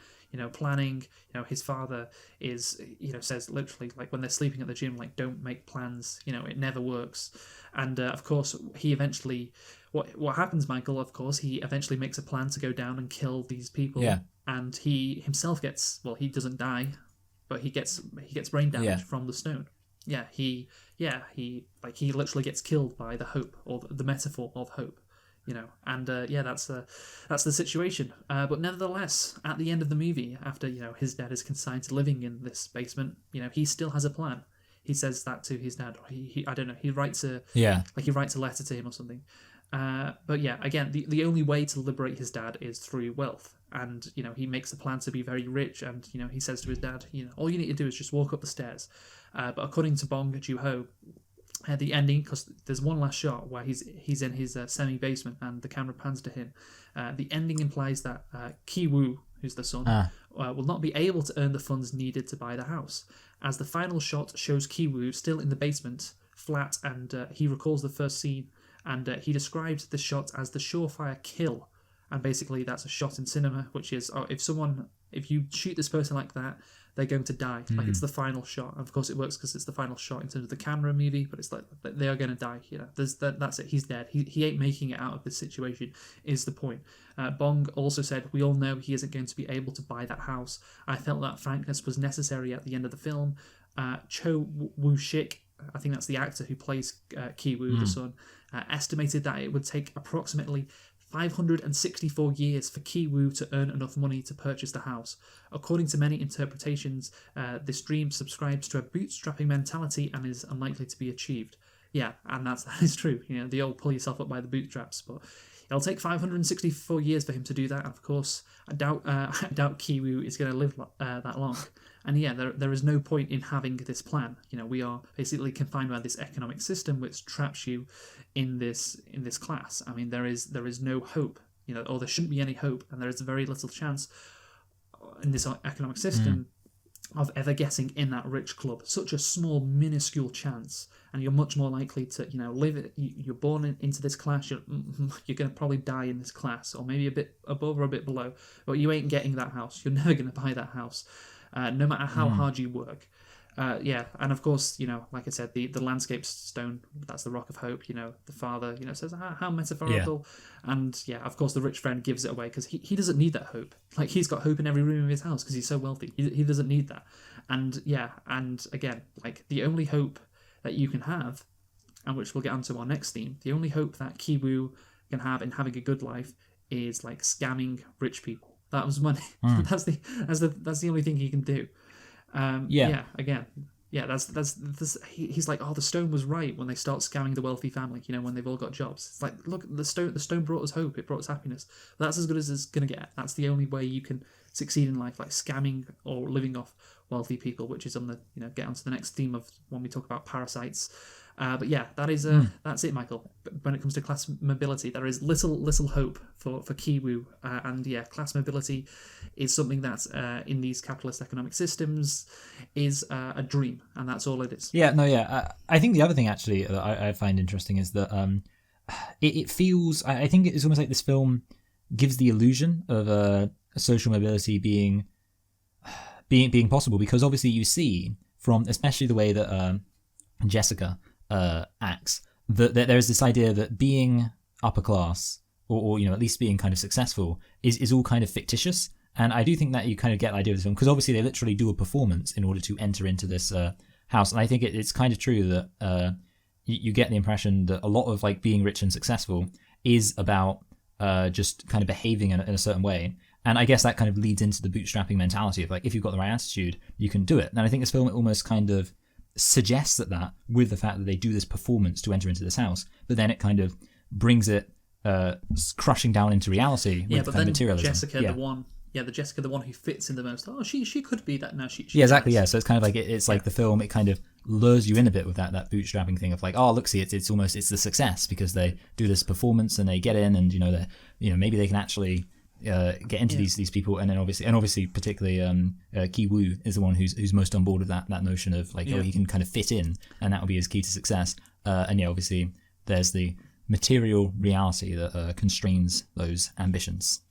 Speaker 1: planning. His father is, says literally, like when they're sleeping at the gym, like don't make plans. It never works. And of course, he eventually, what happens, Michael? Of course, he eventually makes a plan to go down and kill these people.
Speaker 2: Yeah.
Speaker 1: And he himself he doesn't die, but he gets brain damage from the stone. He literally gets killed by the hope or the metaphor of hope. And that's the situation. But nevertheless, at the end of the movie, after his dad is consigned to living in this basement, he still has a plan. He says that to his dad. He I don't know. He writes a letter to him or something. But yeah, again, the only way to liberate his dad is through wealth. And he makes a plan to be very rich. And he says to his dad, all you need to do is just walk up the stairs. But according to Bong Joon-ho, the ending, because there's one last shot where he's in his semi-basement and the camera pans to him. The ending implies that Ki-woo, who's the son, will not be able to earn the funds needed to buy the house, as the final shot shows Ki-woo still in the basement, flat, and he recalls the first scene, and he described the shot as the surefire kill. And basically that's a shot in cinema, which is, if you shoot this person like that, they're going to die. Like it's the final shot. And of course it works because it's the final shot in terms of the camera movie, but it's like they are going to die. That's it. He's dead. He ain't making it out of this situation is the point. Bong also said, "We all know he isn't going to be able to buy that house. I felt that frankness was necessary at the end of the film." Cho Woo-shik, I think that's the actor who plays Ki-woo, the son, estimated that it would take approximately 564 years for Ki-woo to earn enough money to purchase the house. According to many interpretations, this dream subscribes to a bootstrapping mentality and is unlikely to be achieved. Yeah, and that is true. The old pull yourself up by the bootstraps, but it'll take 564 years for him to do that. And of course, I doubt Ki-woo is going to live that long. And yeah, there is no point in having this plan. We are basically confined by this economic system which traps you in this class. I mean, there is no hope, or there shouldn't be any hope, and there is very little chance in this economic system of ever getting in that rich club. Such a small, minuscule chance, and you're much more likely to, live it. You're born into this class. You're going to probably die in this class, or maybe a bit above or a bit below. But you ain't getting that house. You're never going to buy that house. No matter how hard you work. And of course, like I said, the landscape stone, that's the rock of hope, the father, says, how metaphorical. Yeah. And yeah, of course, the rich friend gives it away because he doesn't need that hope. Like, he's got hope in every room of his house because he's so wealthy. He doesn't need that. And yeah, and again, like, the only hope that you can have, and which we'll get onto our next theme, the only hope that Ki-woo can have in having a good life is like scamming rich people. That was money. That's the only thing he can do. Again, Yeah, he's like, oh, the stone was right when they start scamming the wealthy family, when they've all got jobs. It's like, look, the stone brought us hope, it brought us happiness. But that's as good as it's gonna get. That's the only way you can succeed in life, like scamming or living off wealthy people, which is on the get onto the next theme of when we talk about parasites. But yeah, that's it, Michael. When it comes to class mobility, there is little hope for Kiwu, and yeah, class mobility is something that in these capitalist economic systems is a dream, and that's all it is.
Speaker 2: Yeah, no, yeah. I think the other thing actually that I find interesting is that it feels. I think it's almost like this film gives the illusion of social mobility being possible, because obviously you see from especially the way that Jessica acts that there is this idea that being upper class or at least being kind of successful is all kind of fictitious. And I do think that you kind of get the idea of this film, because obviously they literally do a performance in order to enter into this house. And I think it's kind of true that you get the impression that a lot of like being rich and successful is about just kind of behaving in a certain way. And I guess that kind of leads into the bootstrapping mentality of like, if you've got the right attitude, you can do it. And I think this film almost kind of suggests that with the fact that they do this performance to enter into this house, but then it kind of brings it crushing down into reality with
Speaker 1: but
Speaker 2: kind
Speaker 1: then
Speaker 2: of materialism.
Speaker 1: Jessica, the Jessica, the one who fits in the most. Oh, she could be that now. She
Speaker 2: exactly. Yeah, so it's kind of like it's like the film. It kind of lures you in a bit with that bootstrapping thing of like, oh, look, see, it's almost the success because they do this performance and they get in, and maybe they can actually get into these people, and then obviously particularly Ki Woo is the one who's most on board with that notion of like, he can kind of fit in, and that will be his key to success. And obviously there's the material reality that constrains those ambitions.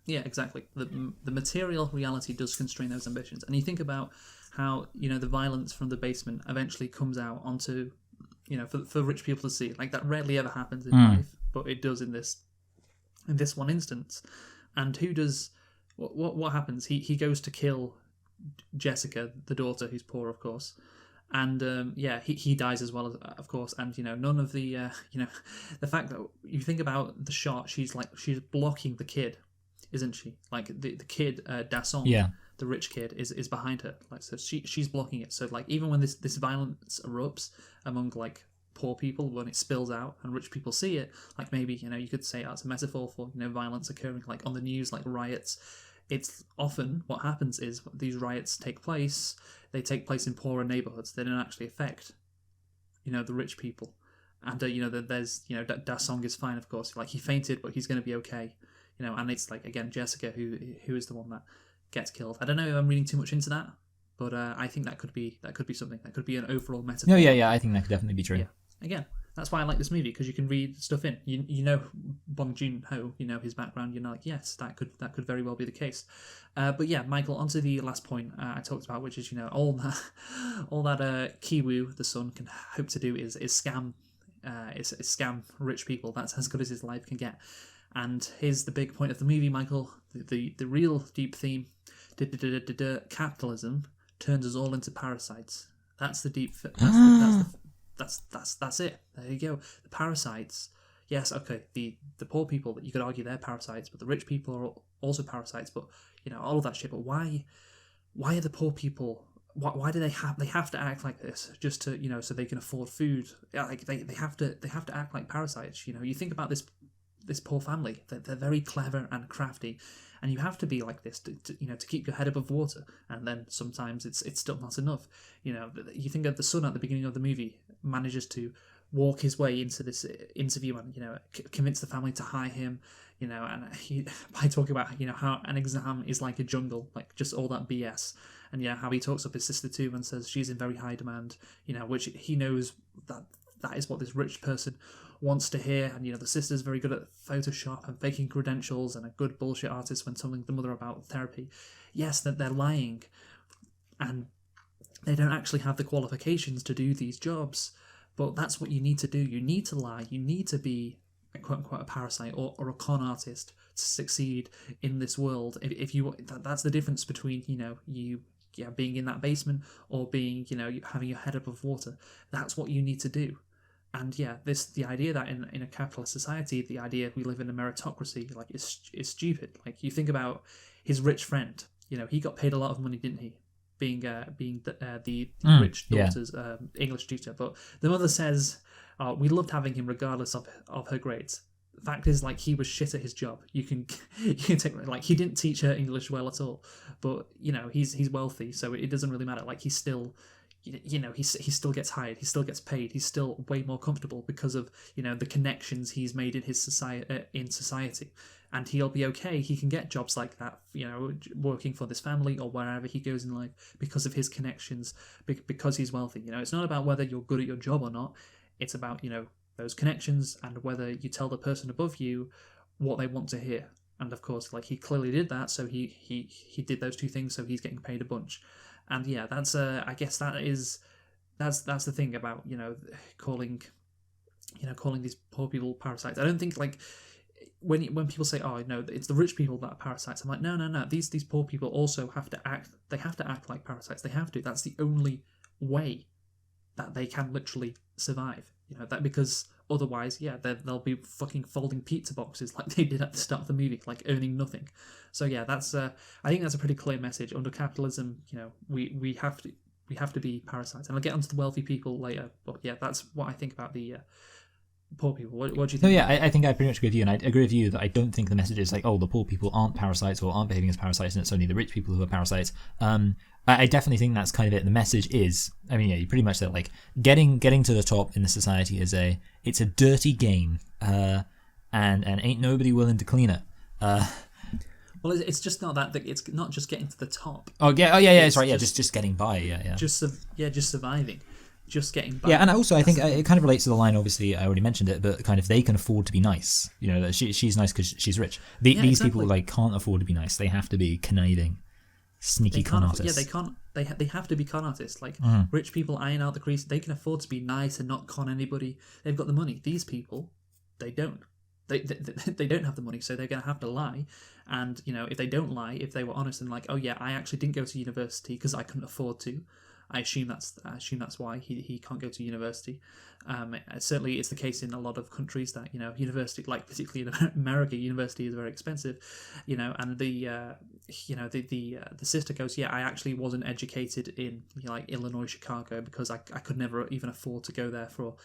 Speaker 1: Yeah, exactly. The material reality does constrain those ambitions, and you think about how the violence from the basement eventually comes out onto for rich people to see. Like that rarely ever happens in life, but it does in this one instance. And who does what happens? He goes to kill Jessica, the daughter, who's poor, of course. And he dies as well, of course. And none of the the fact that you think about the shot, she's blocking the kid, isn't she? Like the kid, Dasong, the rich kid, is behind her. Like, so she's blocking it. So like, even when this violence erupts among like poor people, when it spills out and rich people see it, like maybe you could say that's a metaphor for violence occurring like on the news, like riots. It's often what happens is these riots take place. They take place in poorer neighborhoods. They don't actually affect the rich people. And there's Dasong is fine, of course. Like, he fainted, but he's going to be okay. And it's like, again, Jessica who is the one that gets killed. I don't know if I'm reading too much into that, but I think that could be something. That could be an overall metaphor.
Speaker 2: No, yeah, I think that could definitely be true.
Speaker 1: Yeah. Again, that's why I like this movie, because you can read stuff in. Bong Joon-ho, his background. You're like, yes, that could very well be the case. But yeah, Michael, onto the last point I talked about, which is all that Ki Woo, the son, can hope to do is scam, is scam rich people. That's as good as his life can get. And here's the big point of the movie, Michael. The real deep theme: capitalism turns us all into parasites. That's the deep. That's it. There you go. The parasites. Yes, okay. The poor people, you could argue they're parasites, but the rich people are also parasites. But all of that shit. But why are the poor people? Why do they have to act like this just to so they can afford food? Like they have to act like parasites. You think about this poor family. They're very clever and crafty, and you have to be like this to keep your head above water. And then sometimes it's still not enough. You think of the son at the beginning of the movie manages to walk his way into this interview and convince the family to hire him. And by talking about how an exam is like a jungle, like just all that BS, and how he talks up his sister too and says she's in very high demand. Which he knows that is what this rich person wants to hear. And the sister's very good at Photoshop and faking credentials, and a good bullshit artist when telling the mother about therapy. Yes, that they're lying, and they don't actually have the qualifications to do these jobs. But that's what you need to do. You need to lie. You need to be a quote unquote a parasite or a con artist to succeed in this world. If you that's the difference between you being in that basement or being having your head above water. That's what you need to do. And the idea that in a capitalist society, the idea we live in a meritocracy, like, is stupid. Like, you think about his rich friend. He got paid a lot of money, didn't he? the rich daughter's English tutor. But the mother says, we loved having him regardless of her grades. The fact is, like, he was shit at his job. You can take, like, he didn't teach her English well at all. But he's wealthy, so it doesn't really matter. Like, he's still, he still gets hired, he still gets paid, he's still way more comfortable because of the connections he's made in his society, and he'll be okay. He can get jobs like that, working for this family or wherever he goes in life because of his connections, because he's wealthy. It's not about whether you're good at your job or not. It's about those connections and whether you tell the person above you what they want to hear. And of course, like, he clearly did that, so he did those two things, so he's getting paid a bunch. And yeah, that's I guess that's the thing about calling these poor people parasites. I don't think, like, when people say, oh no, it's the rich people that are parasites, I'm like, no, these poor people also have to act like parasites. They have to. That's the only way that they can literally survive. That, because otherwise, they'll be fucking folding pizza boxes like they did at the start of the movie, like earning nothing. So yeah, that's I think that's a pretty clear message. Under capitalism, we have to be parasites. And I'll get onto the wealthy people later, but yeah, that's what I think about the poor people. What do you think?
Speaker 2: No, yeah, I think I pretty much agree with you, and I agree with you that I don't think the message is like, oh, the poor people aren't parasites or aren't behaving as parasites, and it's only the rich people who are parasites. I definitely think that's kind of it. The message is, I mean, yeah, you pretty much said, like, getting to the top in the society it's a dirty game, and ain't nobody willing to clean it.
Speaker 1: Well, it's just not that. It's not just getting to the top.
Speaker 2: Oh yeah, it's right. Yeah, just getting by. Yeah.
Speaker 1: Just surviving. Just getting by.
Speaker 2: Yeah, and also I think it kind of relates to the line. Obviously, I already mentioned it, but kind of they can afford to be nice. That she's nice because she's rich. These exactly. People, like, can't afford to be nice. They have to be conniving, sneaky con artists.
Speaker 1: Yeah, they can't. They have to be con artists. Like, rich people iron out the crease. They can afford to be nice and not con anybody. They've got the money. These people, they don't. They don't have the money, so they're going to have to lie. And if they don't lie, if they were honest and like, oh yeah, I actually didn't go to university because I couldn't afford to. I assume that's why he can't go to university. Certainly, it's the case in a lot of countries that university, like particularly in America, university is very expensive. And the sister goes, yeah, I actually wasn't educated in like Illinois, Chicago, because I could never even afford to go there for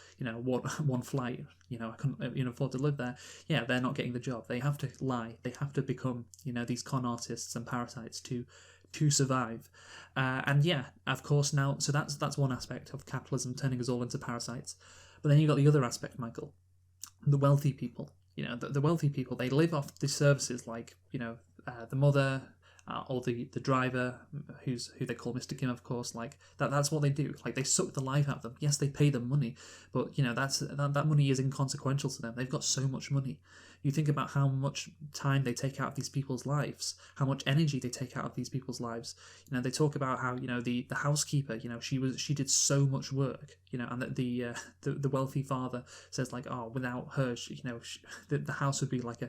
Speaker 1: one flight. I couldn't even afford to live there. Yeah, they're not getting the job. They have to lie. They have to become these con artists and parasites to survive. And yeah, of course, now, so that's one aspect of capitalism turning us all into parasites. But then you've got the other aspect, Michael, the wealthy people. The wealthy people, they live off the services like the mother, or the driver, who they call Mr. Kim, of course. Like that's what they do. Like, they suck the life out of them. Yes, they pay them money, but that money is inconsequential to them. They've got so much money. You think about how much time they take out of these people's lives, how much energy they take out of these people's lives. They talk about how the housekeeper, she did so much work, and that the wealthy father says, like, oh, without her, the house would be like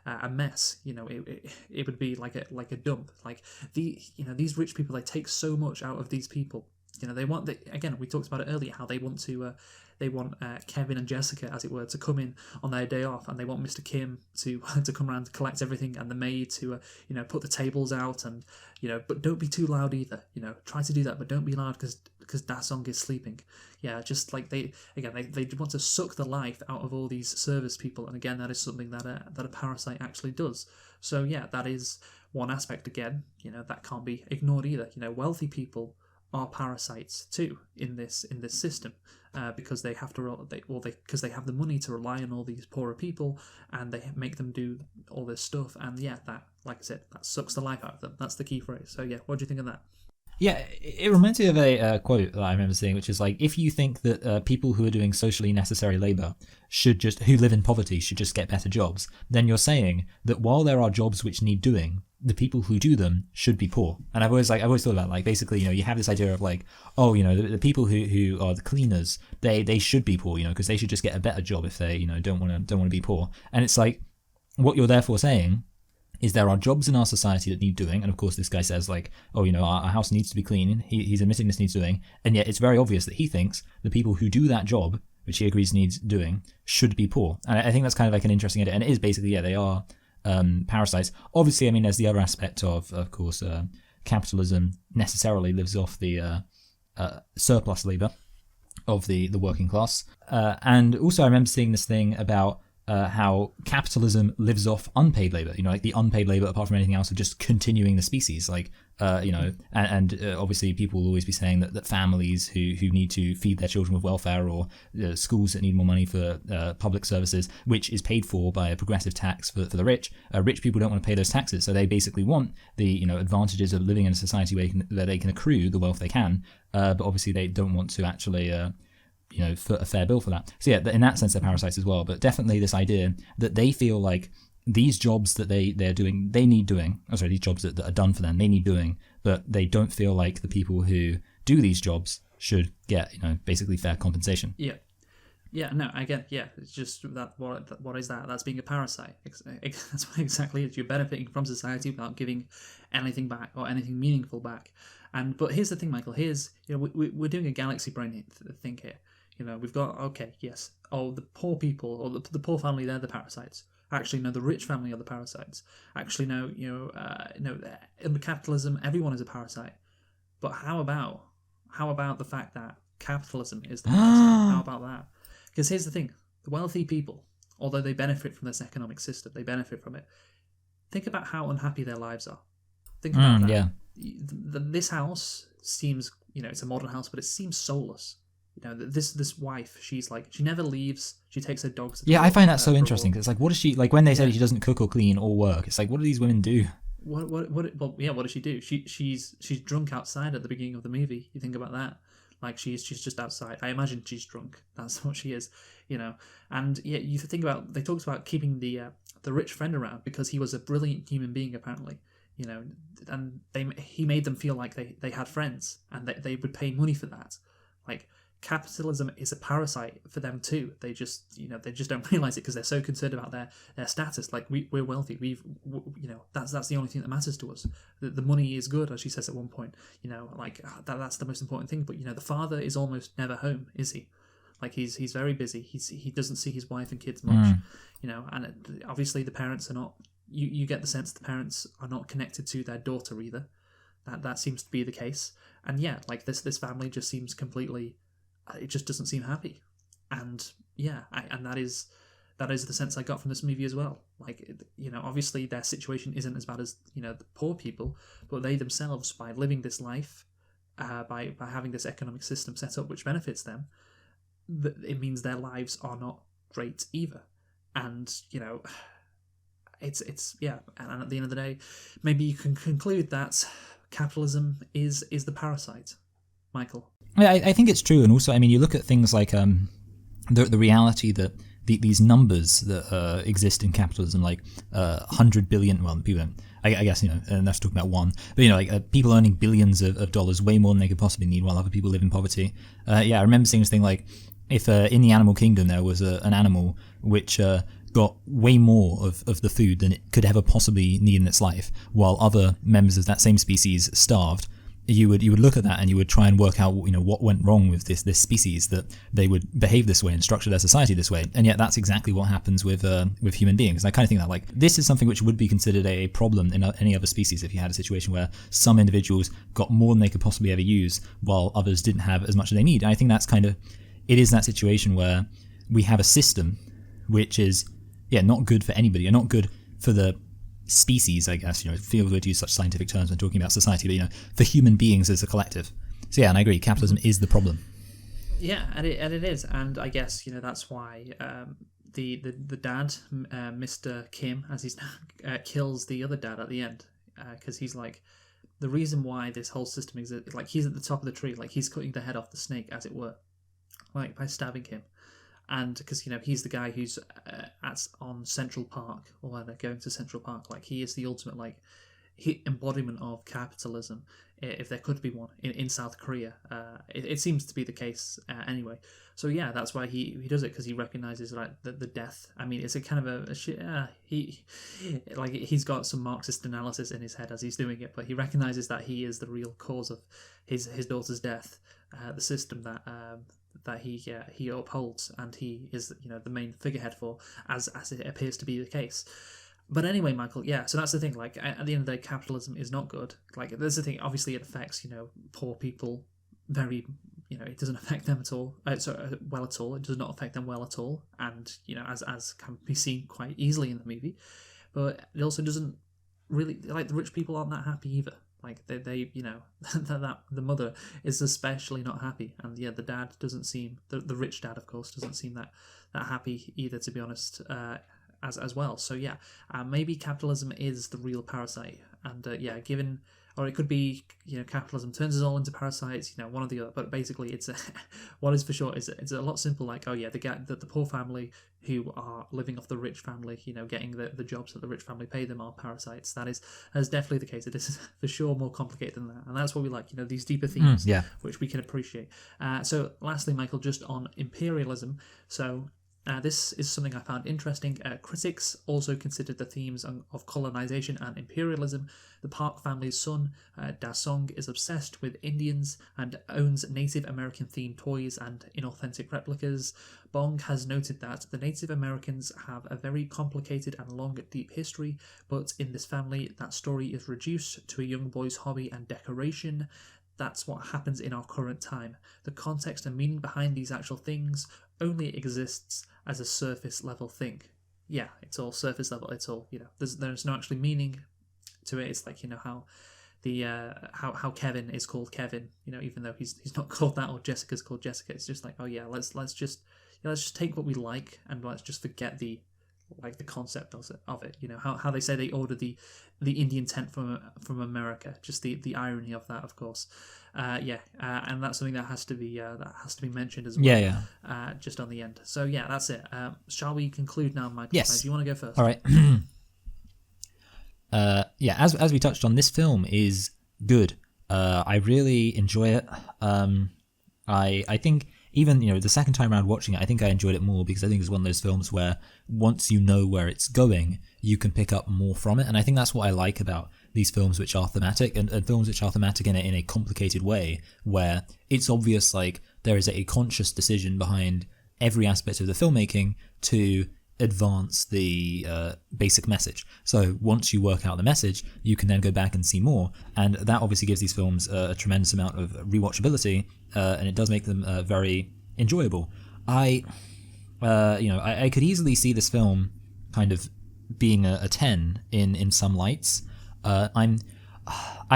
Speaker 1: a mess. It would be like a dump. Like, these rich people, they take so much out of these people. They want again, we talked about it earlier, how they want to. They want Kevin and Jessica, as it were, to come in on their day off, and they want Mr. Kim to come around to collect everything, and the maid to put the tables out, and but don't be too loud either. Try to do that, but don't be loud because Dasong is sleeping. Yeah, just like they want to suck the life out of all these service people, and again, that is something that a parasite actually does. So yeah, that is one aspect again. That can't be ignored either. Wealthy people are parasites too in this system, because they have to because they have the money to rely on all these poorer people, and they make them do all this stuff, and yeah, that, like I said, that sucks the life out of them. That's the key phrase. So yeah, what do you think of that?
Speaker 2: Yeah, it reminds me of a quote that I remember seeing, which is like, if you think that people who are doing socially necessary labour who live in poverty should just get better jobs, then you're saying that while there are jobs which need doing, the people who do them should be poor. And I've always thought about, like, basically, you have this idea of like, oh, the people who are the cleaners, they should be poor, because they should just get a better job if they, don't want to be poor. And it's like, what you're therefore saying is there are jobs in our society that need doing, and of course this guy says, like, oh, our house needs to be clean. He's admitting this needs doing, and yet it's very obvious that he thinks the people who do that job, which he agrees needs doing, should be poor. And I think that's kind of like an interesting idea, and it is basically, yeah, they are parasites. Obviously, I mean, there's the other aspect of course, capitalism necessarily lives off the surplus labor of the working class. And also I remember seeing this thing about how capitalism lives off unpaid labor, like the unpaid labor, apart from anything else, of just continuing the species. Like, and obviously people will always be saying that families who need to feed their children with welfare, or schools that need more money for public services, which is paid for by a progressive tax for the rich. Rich people don't want to pay those taxes, so they basically want the advantages of living in a society where they can accrue the wealth they can, but obviously they don't want to actually foot a fair bill for that. So yeah, in that sense they're parasites as well, but definitely this idea that they feel like these jobs that they're doing, they need doing. Oh, sorry, these jobs that are done for them, they need doing, but they don't feel like the people who do these jobs should get, basically fair compensation.
Speaker 1: Yeah. Yeah, no, again, yeah, it's just that. What is that? That's being a parasite. That's what exactly it is. You're benefiting from society without giving anything back or anything meaningful back. But here's the thing, Michael. We're doing a galaxy brain thing here. We've got, okay, yes, the poor people, or the poor family, they're the parasites. Actually, no, the rich family are the parasites. Actually, no, in the capitalism, everyone is a parasite. But how about the fact that capitalism is the parasite? How about that? Because here's the thing, the wealthy people, although they benefit from this economic system, they benefit from it. Think about how unhappy their lives are. Think about that.
Speaker 2: Yeah.
Speaker 1: This house seems, it's a modern house, but it seems soulless. This wife, she's like, she never leaves. She takes her dogs.
Speaker 2: Yeah, I find that so interesting. Cause it's like, what does she, like when they say she doesn't cook or clean or work, it's like, what do these women do?
Speaker 1: What does she do? She's drunk outside at the beginning of the movie. You think about that. Like she's just outside. I imagine she's drunk. That's what she is, And yeah, you think about, they talked about keeping the rich friend around because he was a brilliant human being apparently, and he made them feel like they had friends and they would pay money for that. Like capitalism is a parasite for them too. They just don't realize it because they're so concerned about their status. Like we're wealthy. That's the only thing that matters to us. The money is good, as she says at one point. That's the most important thing. But the father is almost never home, is he? Like he's very busy. He doesn't see his wife and kids much. And obviously the parents are not. You get the sense the parents are not connected to their daughter either. That seems to be the case. And yeah, like this family just seems completely. It just doesn't seem happy, and yeah, and that is the sense I got from this movie as well. Like obviously their situation isn't as bad as the poor people, but they themselves, by living this life, by having this economic system set up which benefits them, it means their lives are not great either. And it's yeah, and at the end of the day, maybe you can conclude that capitalism is the parasite, Michael.
Speaker 2: I think it's true, and also, I mean, you look at things like the reality that these numbers that exist in capitalism, like 100 billion. Well, people don't. I guess and that's talking about one, but like people earning billions of dollars, way more than they could possibly need, while other people live in poverty. Yeah, I remember seeing this thing like if in the animal kingdom there was an animal which got way more of the food than it could ever possibly need in its life, while other members of that same species starved. You would look at that and you would try and work out what went wrong with this species that they would behave this way and structure their society this way, and yet that's exactly what happens with human beings. And I kind of think that like this is something which would be considered a problem in any other species if you had a situation where some individuals got more than they could possibly ever use while others didn't have as much as they need. And I think that's it is that situation where we have a system which is not good for anybody, and not good for the species, I guess. It feels weird to use such scientific terms when talking about society, but for human beings as a collective. So yeah, and I agree, capitalism is the problem.
Speaker 1: Yeah, and it is, and I guess that's why the dad, Mr. Kim, as he's kills the other dad at the end, because he's like, the reason why this whole system exists, like he's at the top of the tree, like he's cutting the head off the snake, as it were, like by stabbing him. And because he's the guy who's on Central Park, or they're going to Central Park, like he is the ultimate embodiment of capitalism, if there could be one in South Korea. It seems to be the case anyway. So yeah, that's why he does it, because he recognizes the death. I mean, it's a kind of he's got some Marxist analysis in his head as he's doing it, but he recognizes that he is the real cause of his daughter's death, the system that he upholds, and he is the main figurehead for, as it appears to be the case. But anyway, Michael, yeah, so that's the thing. Like, at the end of the day, capitalism is not good. Like, there's the thing. Obviously, it affects poor people very. It doesn't affect them at all. Well at all. It does not affect them well at all. And as can be seen quite easily in the movie, but it also doesn't really, like, the rich people aren't that happy either. Like they that the mother is especially not happy, and yeah, the dad doesn't seem the rich dad, of course, doesn't seem that happy either, to be honest. As well. So yeah, maybe capitalism is the real parasite, and yeah, given, or it could be capitalism turns us all into parasites. One or the other. But basically, it's what is for sure is it's a lot simple. Like, oh yeah, the poor family who are living off the rich family, getting the jobs that the rich family pay them, are parasites. That's definitely the case. It is for sure more complicated than that, and that's what we like. These deeper themes, which we can appreciate. So lastly, Michael, just on imperialism. So. This is something I found interesting. Critics also considered the themes of colonization and imperialism. The Park family's son, Da Song, is obsessed with Indians and owns Native American-themed toys and inauthentic replicas. Bong has noted that the Native Americans have a very complicated and long, deep history, but in this family, that story is reduced to a young boy's hobby and decoration. That's what happens in our current time. The context and meaning behind these actual things only exists as a surface level thing. Yeah, it's all surface level. It's all there's no actually meaning to it. It's like how the how Kevin is called Kevin. Even though he's not called that, or Jessica's called Jessica. It's just like, oh yeah, let's just take what we like, and let's just forget the concept of it. How they say they ordered the Indian tent from America. Just the irony of that, of course. And that's something that has to be mentioned as well.
Speaker 2: Yeah.
Speaker 1: Just on the end. So yeah, that's it. Shall we conclude now, Michael?
Speaker 2: Yes.
Speaker 1: Do you want to go first?
Speaker 2: All right. As we touched on, this film is good. I really enjoy it. I think even the second time around watching it, I think I enjoyed it more because I think it's one of those films where once you know where it's going, you can pick up more from it. And I think that's what I like about these films which are thematic, and films which are thematic in a complicated way, where it's obvious like there is a conscious decision behind every aspect of the filmmaking to advance the basic message. So once you work out the message, you can then go back and see more, and that obviously gives these films a tremendous amount of rewatchability, and it does make them very enjoyable. I could easily see this film kind of being a 10 in some lights. I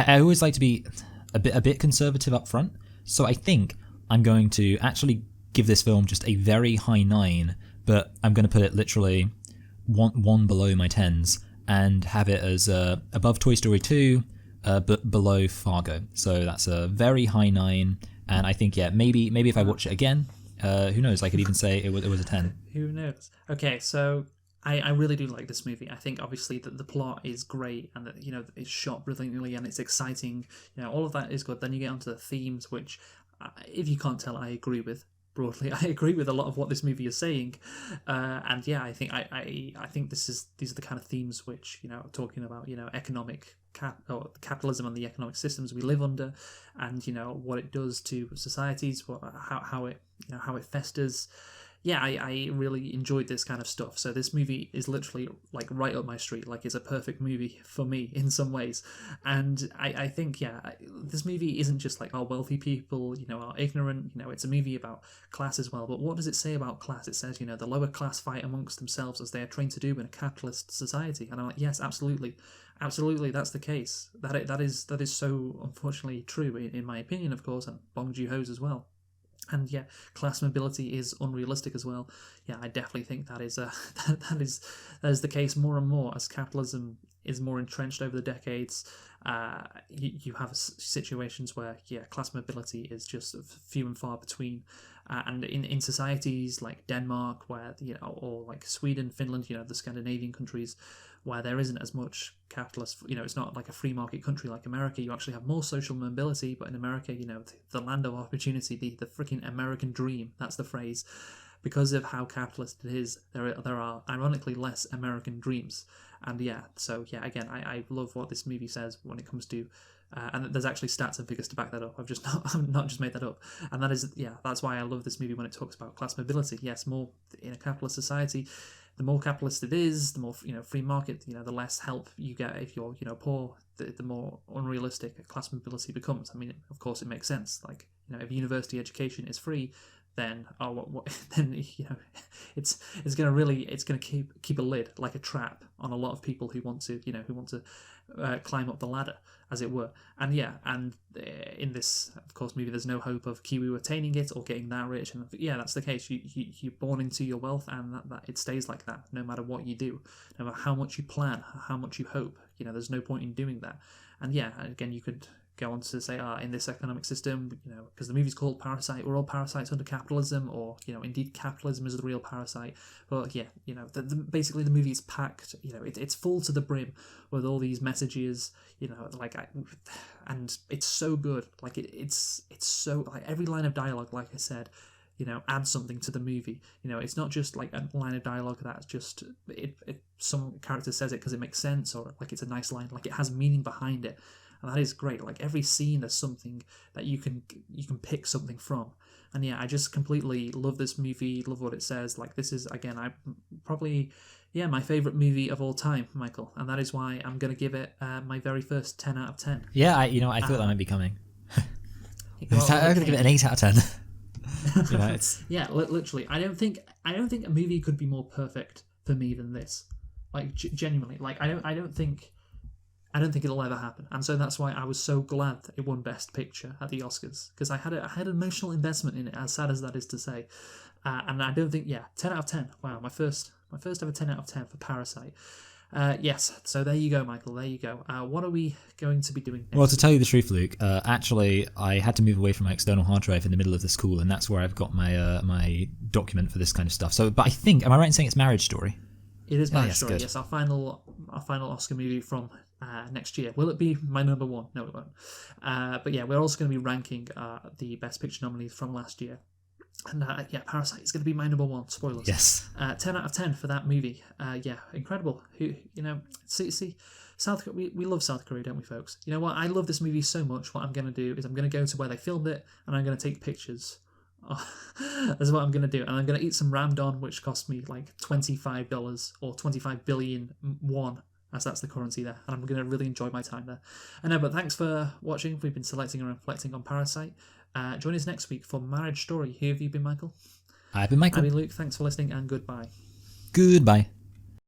Speaker 2: always like to be a bit conservative up front, so I think I'm going to actually give this film just a very high 9, but I'm going to put it literally one below my 10s and have it as above Toy Story 2, but below Fargo. So that's a very high 9, and I think maybe if I watch it again, who knows? I could even say it was a 10.
Speaker 1: Who knows? Okay, so I really do like this movie. I think obviously that the plot is great, and that it's shot brilliantly and it's exciting. All of that is good. Then you get onto the themes, which, if you can't tell, I agree with. Broadly, I agree with a lot of what this movie is saying, and yeah, I think I think these are the kind of themes which talking about economic capitalism and the economic systems we live under, and what it does to societies, how it festers. Yeah, I really enjoyed this kind of stuff. So this movie is literally like right up my street. Like, it's a perfect movie for me in some ways. And I think, this movie isn't just like, oh, wealthy people, are ignorant. It's a movie about class as well. But what does it say about class? It says, the lower class fight amongst themselves as they are trained to do in a capitalist society. And I'm like, yes, absolutely. Absolutely, that's the case. That is so unfortunately true, in my opinion, of course, and Bong Joon-ho's as well. And yeah, class mobility is unrealistic as well. Yeah, I definitely think that is that is the case more and more as capitalism is more entrenched over the decades. You have situations where class mobility is just few and far between, and in societies like Denmark, where or like Sweden, Finland, the Scandinavian countries, where there isn't as much capitalist, it's not like a free market country like America. You actually have more social mobility, but in America, the land of opportunity, the freaking American dream, that's the phrase. Because of how capitalist it is, there are ironically less American dreams. And again, I love what this movie says when it comes to, and there's actually stats and figures to back that up. I've not just made that up. And that's why I love this movie when it talks about class mobility. Yes, more in a capitalist society, the more capitalist it is, the more free market, the less help you get if you're poor. The more unrealistic class mobility becomes. I mean, of course, it makes sense. Like if university education is free, then then it's gonna keep a lid, like a trap, on a lot of people who want to climb up the ladder, as it were. And in this, of course, movie, there's no hope of Kiwi attaining it or getting that rich. And that's the case. You're born into your wealth, and that it stays like that, no matter what you do, no matter how much you plan, how much you hope. There's no point in doing that. And again, you could go on to say, in this economic system, because the movie's called Parasite, we're all parasites under capitalism, or indeed capitalism is the real parasite. But basically the movie is packed, it's full to the brim with all these messages, and it's so good. Like it's so, like, every line of dialogue, like I said, adds something to the movie. It's not just like a line of dialogue that's just some character says it because it makes sense, or like it's a nice line. Like, it has meaning behind it. And that is great. Like, every scene, there's something that you can pick something from. And I just completely love this movie, love what it says. Like, this is, again, my favourite movie of all time, Michael. And that is why I'm going to give it my very first 10 out of 10.
Speaker 2: Yeah, I thought that might be coming. I'm going to give it an 8 out of 10.
Speaker 1: Literally. I don't think a movie could be more perfect for me than this. Like, genuinely. Like, I don't think it'll ever happen, and so that's why I was so glad that it won Best Picture at the Oscars, because I had an emotional investment in it, as sad as that is to say. And I don't think 10 out of 10. Wow, my first ever 10 out of 10 for Parasite. Yes, so there you go, Michael. There you go. What are we going to be doing next?
Speaker 2: Well, to tell you the truth, Luke, actually, I had to move away from my external hard drive in the middle of the school, and that's where I've got my my document for this kind of stuff. So, but I think, am I right in saying it's Marriage Story?
Speaker 1: It is Marriage Story. Yes, our final Oscar movie from next year. Will it be my number one? No, it won't. But we're also going to be ranking the Best Picture nominees from last year. And Parasite is going to be my number one. Spoilers.
Speaker 2: Yes.
Speaker 1: 10 out of 10 for that movie. Incredible. See, South Korea, we love South Korea, don't we, folks? You know what? I love this movie so much. What I'm going to do is I'm going to go to where they filmed it, and I'm going to take pictures. That's what I'm going to do. And I'm going to eat some ramdon, which cost me like $25 or 25 billion won, as that's the currency there. And I'm going to really enjoy my time there. I know, but thanks for watching. We've been selecting and reflecting on Parasite. Join us next week for Marriage Story. Who have you been, Michael?
Speaker 2: I've been Michael.
Speaker 1: I've been Luke. Thanks for listening, and goodbye.
Speaker 2: Goodbye.